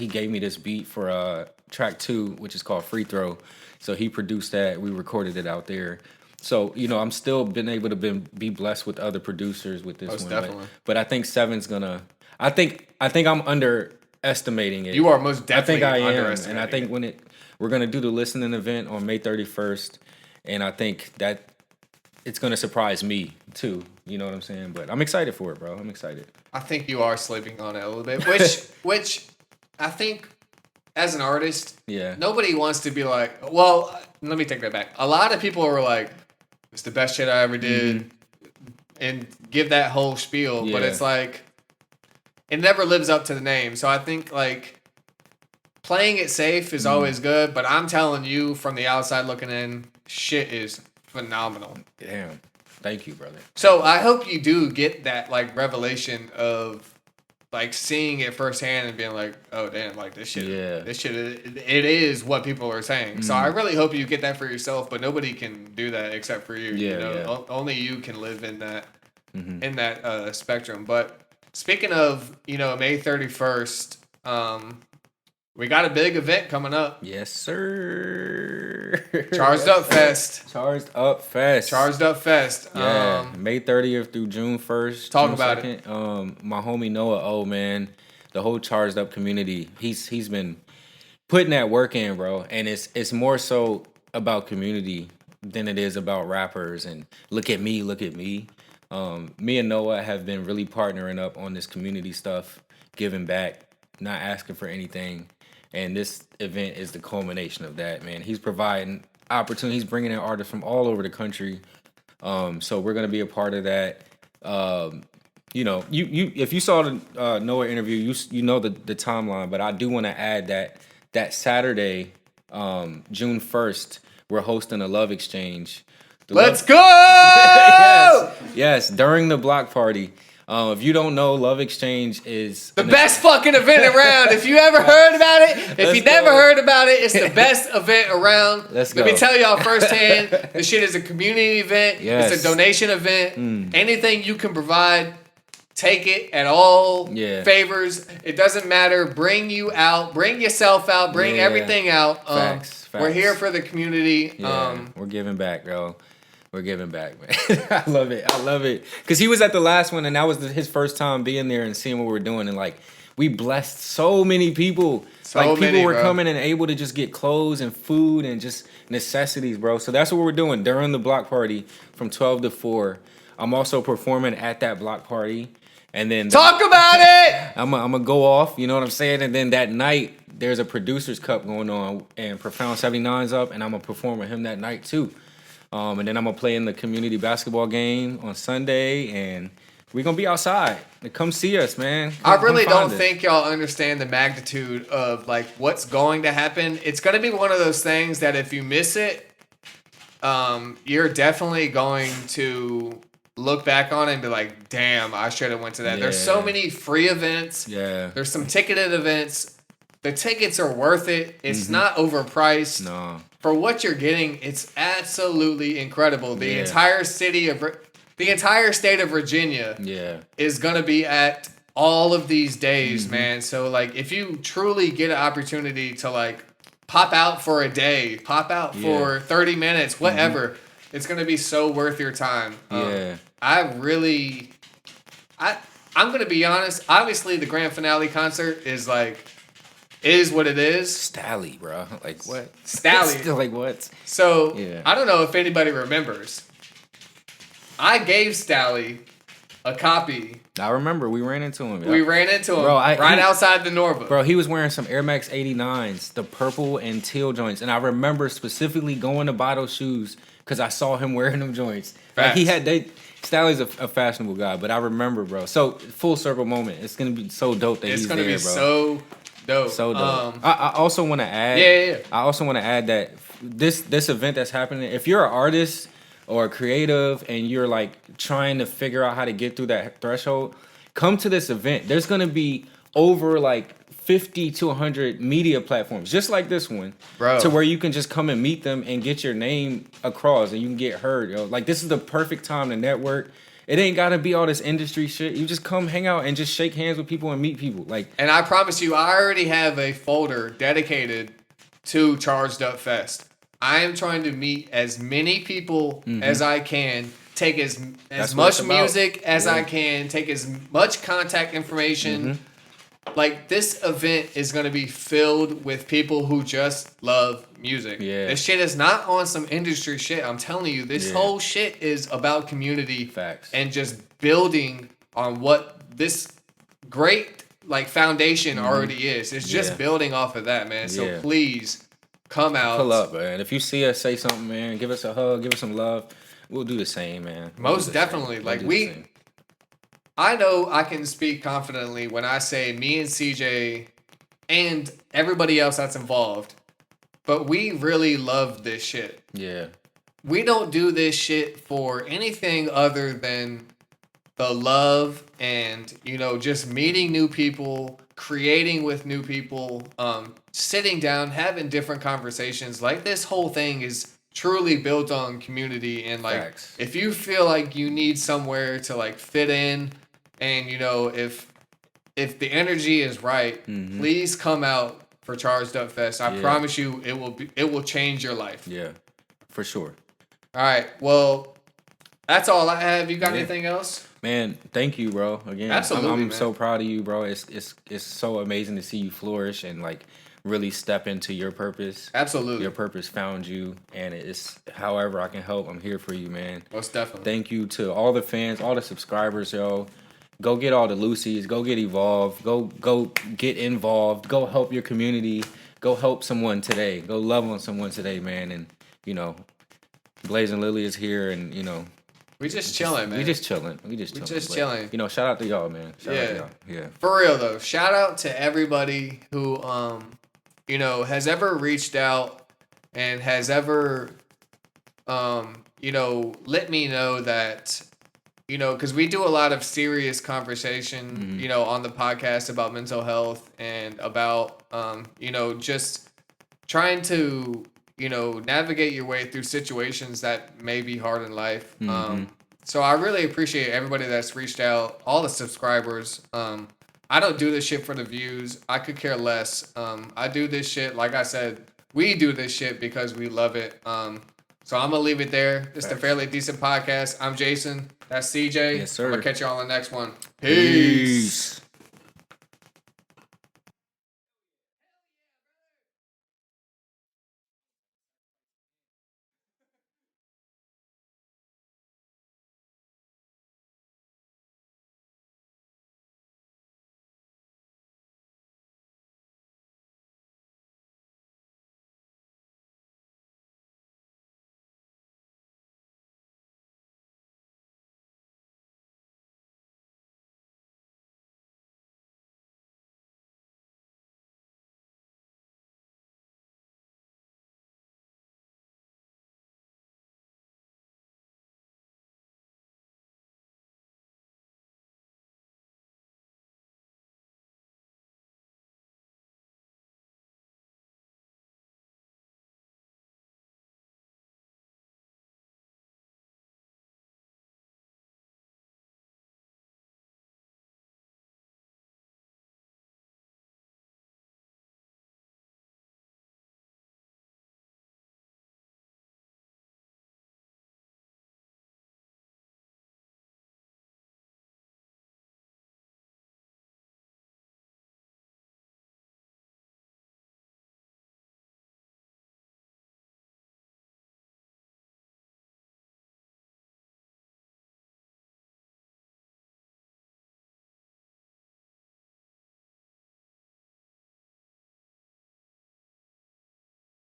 gave me this beat for track 2, which is called Free Throw. So he produced that. We recorded it out there. So, you know, I'm still been able to be blessed with other producers with this Most one. definitely. But I think 7's gonna. I think I'm underestimating it. You are most definitely I think I am, underestimating and I think we're gonna do the listening event on May 31st, and I think that it's gonna surprise me too. You know what I'm saying? But I'm excited for it, bro. I'm excited. I think you are sleeping on it a little bit, which I think as an artist, Yeah. nobody wants to be like, well, let me take that back. A lot of people are like, it's the best shit I ever did, and give that whole spiel, but Yeah. it's like, it never lives up to the name. So I think, like, playing it safe is always good, but I'm telling you from the outside looking in, shit is phenomenal. Damn. Thank you, brother. So I hope you do get that, like, revelation of, like, seeing it firsthand and being like, oh damn, like this shit, it is what people are saying. So I really hope you get that for yourself, but nobody can do that except for you. Yeah, you know, yeah. Only you can live in that spectrum. But speaking of, you know, May 31st, we got a big event coming up. Yes, sir. Charged Up Fest. Charged Up Fest. Charged Up Fest. Yeah, May 30th through June 1st. Talk June about 2nd. My homie Noah, man, the whole Charged Up community, he's been putting that work in, bro. And it's more so about community than it is about rappers and look at me. Me and Noah have been really partnering up on this community stuff, giving back, not asking for anything. And this event is the culmination of that, man. He's providing opportunities, bringing in artists from all over the country. So we're gonna be a part of that. You know, you if you saw the Noah interview, you know the timeline. But I do want to add that Saturday, June 1st, we're hosting a love exchange. Let's go! Yes, during the block party. If you don't know, Love Exchange is the best fucking event around. If you ever heard about it, if you never heard about it, it's the best event around. Let me tell y'all firsthand, this shit is a community event. Yes. It's a donation event. Anything you can provide, take it at all favors. It doesn't matter. Bring you out. Bring yourself out. Bring everything out. Facts. We're here for the community. Yeah, we're giving back, bro. We're giving back, man. I love it. Because he was at the last one, and that was his first time being there and seeing what we're doing. And, like, we blessed so many people. Like people were bro. coming and able to just get clothes and food and just necessities, bro. So that's what we're doing during the block party from 12 to 4. I'm also performing at that block party. And then Talk about it. I'm gonna go off, you know what I'm saying? And then that night, there's a Producers Cup going on, and Profound 79's up, and I'm gonna perform with him that night too. And then I'm gonna play in the community basketball game on Sunday, and we're gonna be outside. Come see us, man. I really come find don't us. think y'all understand the magnitude of like what's going to happen. It's gonna be one of those things that if you miss it, you're definitely going to look back on it and be like, damn, I should have went to that. There's so Yeah. many free events. Yeah. There's some ticketed events. The tickets are worth it. It's not overpriced. No. For what you're getting, it's absolutely incredible. The Yeah. entire state of Virginia Yeah. is gonna be at all of these days, Mm-hmm. man. So like, if you truly get an opportunity to like pop out for a day, pop out for 30 minutes, whatever, it's gonna be so worth your time. Yeah. I'm gonna be honest. Obviously, the grand finale concert is what it is. Stally, bro. Like what? Stally. Like what? So Yeah. I don't know if anybody remembers. I gave Stally a copy. I remember we ran into him. We ran into him Bro, right outside the Norva. Bro, he was wearing some Air Max 89s, the purple and teal joints, and I remember specifically going to buy those shoes because I saw him wearing them joints. Like he Facts. had Stally's a fashionable guy, but I remember, bro. So full circle moment. It's gonna be so dope that It's he's gonna there, be bro. so dope. So dope. I also want to add. Yeah. I also want to add that this event that's happening. If you're an artist or a creative and you're like trying to figure out how to get through that threshold, come to this event. There's gonna be over like 50 to 100 media platforms, just like this one, Bro. to where you can just come and meet them and get your name across and you can get heard. Yo. Like this is the perfect time to network. It ain't gotta be all this industry shit. You just come hang out and just shake hands with people and meet people. Like, And I promise you, I already have a folder dedicated to Charged Up Fest. I am trying to meet as many people as I can, take as That's what much it's about. music as Yeah. I can, take as much contact information. Like, this event is going to be filled with people who just love music. Yeah. This shit is not on some industry shit. I'm telling you, this Yeah. whole shit is about community. Facts. And just building on what this great like foundation already is. It's just Yeah. building off of that, man. So Yeah. please come out. pull up, man. If you see us, say something, man. Give us a hug. Give us some love. We'll do the same, man. We'll Most do the same. definitely. We'll Like, do the we- same. I know I can speak confidently when I say me and CJ and everybody else that's involved, but we really love this shit. Yeah. We don't do this shit for anything other than the love and, you know, just meeting new people, creating with new people, sitting down, having different conversations. Like, this whole thing is truly built on community. And like, Facts. if you feel like you need somewhere to like fit in, and you know, if the energy is right, please come out for Charged Up Fest. I Yeah. promise you, it will change your life. Yeah. For sure. All right. Well, that's all I have. You got Yeah. anything else? Man, thank you, bro. Again, Absolutely, I'm man. so proud of you, bro. It's so amazing to see you flourish and like really step into your purpose. Absolutely. Your purpose found you, and it's however I can help. I'm here for you, man. Most definitely. Thank you to all the fans, all the subscribers, yo. Go get all the Lucy's. Go get evolved. Go get involved. Go help your community. Go help someone today. Go love on someone today, man. And you know, Blazing Lily is here, and you know, We just chilling, man. we just chilling. We just just But, chilling. You know, shout out to y'all, man. Shout out to Yeah. y'all. Yeah. For real though, shout out to everybody who you know, has ever reached out and has ever you know, let me know that, you know, because we do a lot of serious conversation, you know, on the podcast about mental health and about you know, just trying to, you know, navigate your way through situations that may be hard in life. So I really appreciate everybody that's reached out, all the subscribers. I don't do this shit for the views. I could care less. I do this shit, like I said, we do this shit because we love it. So I'm gonna leave it there. It's the Fairly Decent Podcast. I'm Jason. That's CJ. Yes, sir. I'm gonna catch you all on the next one. Peace.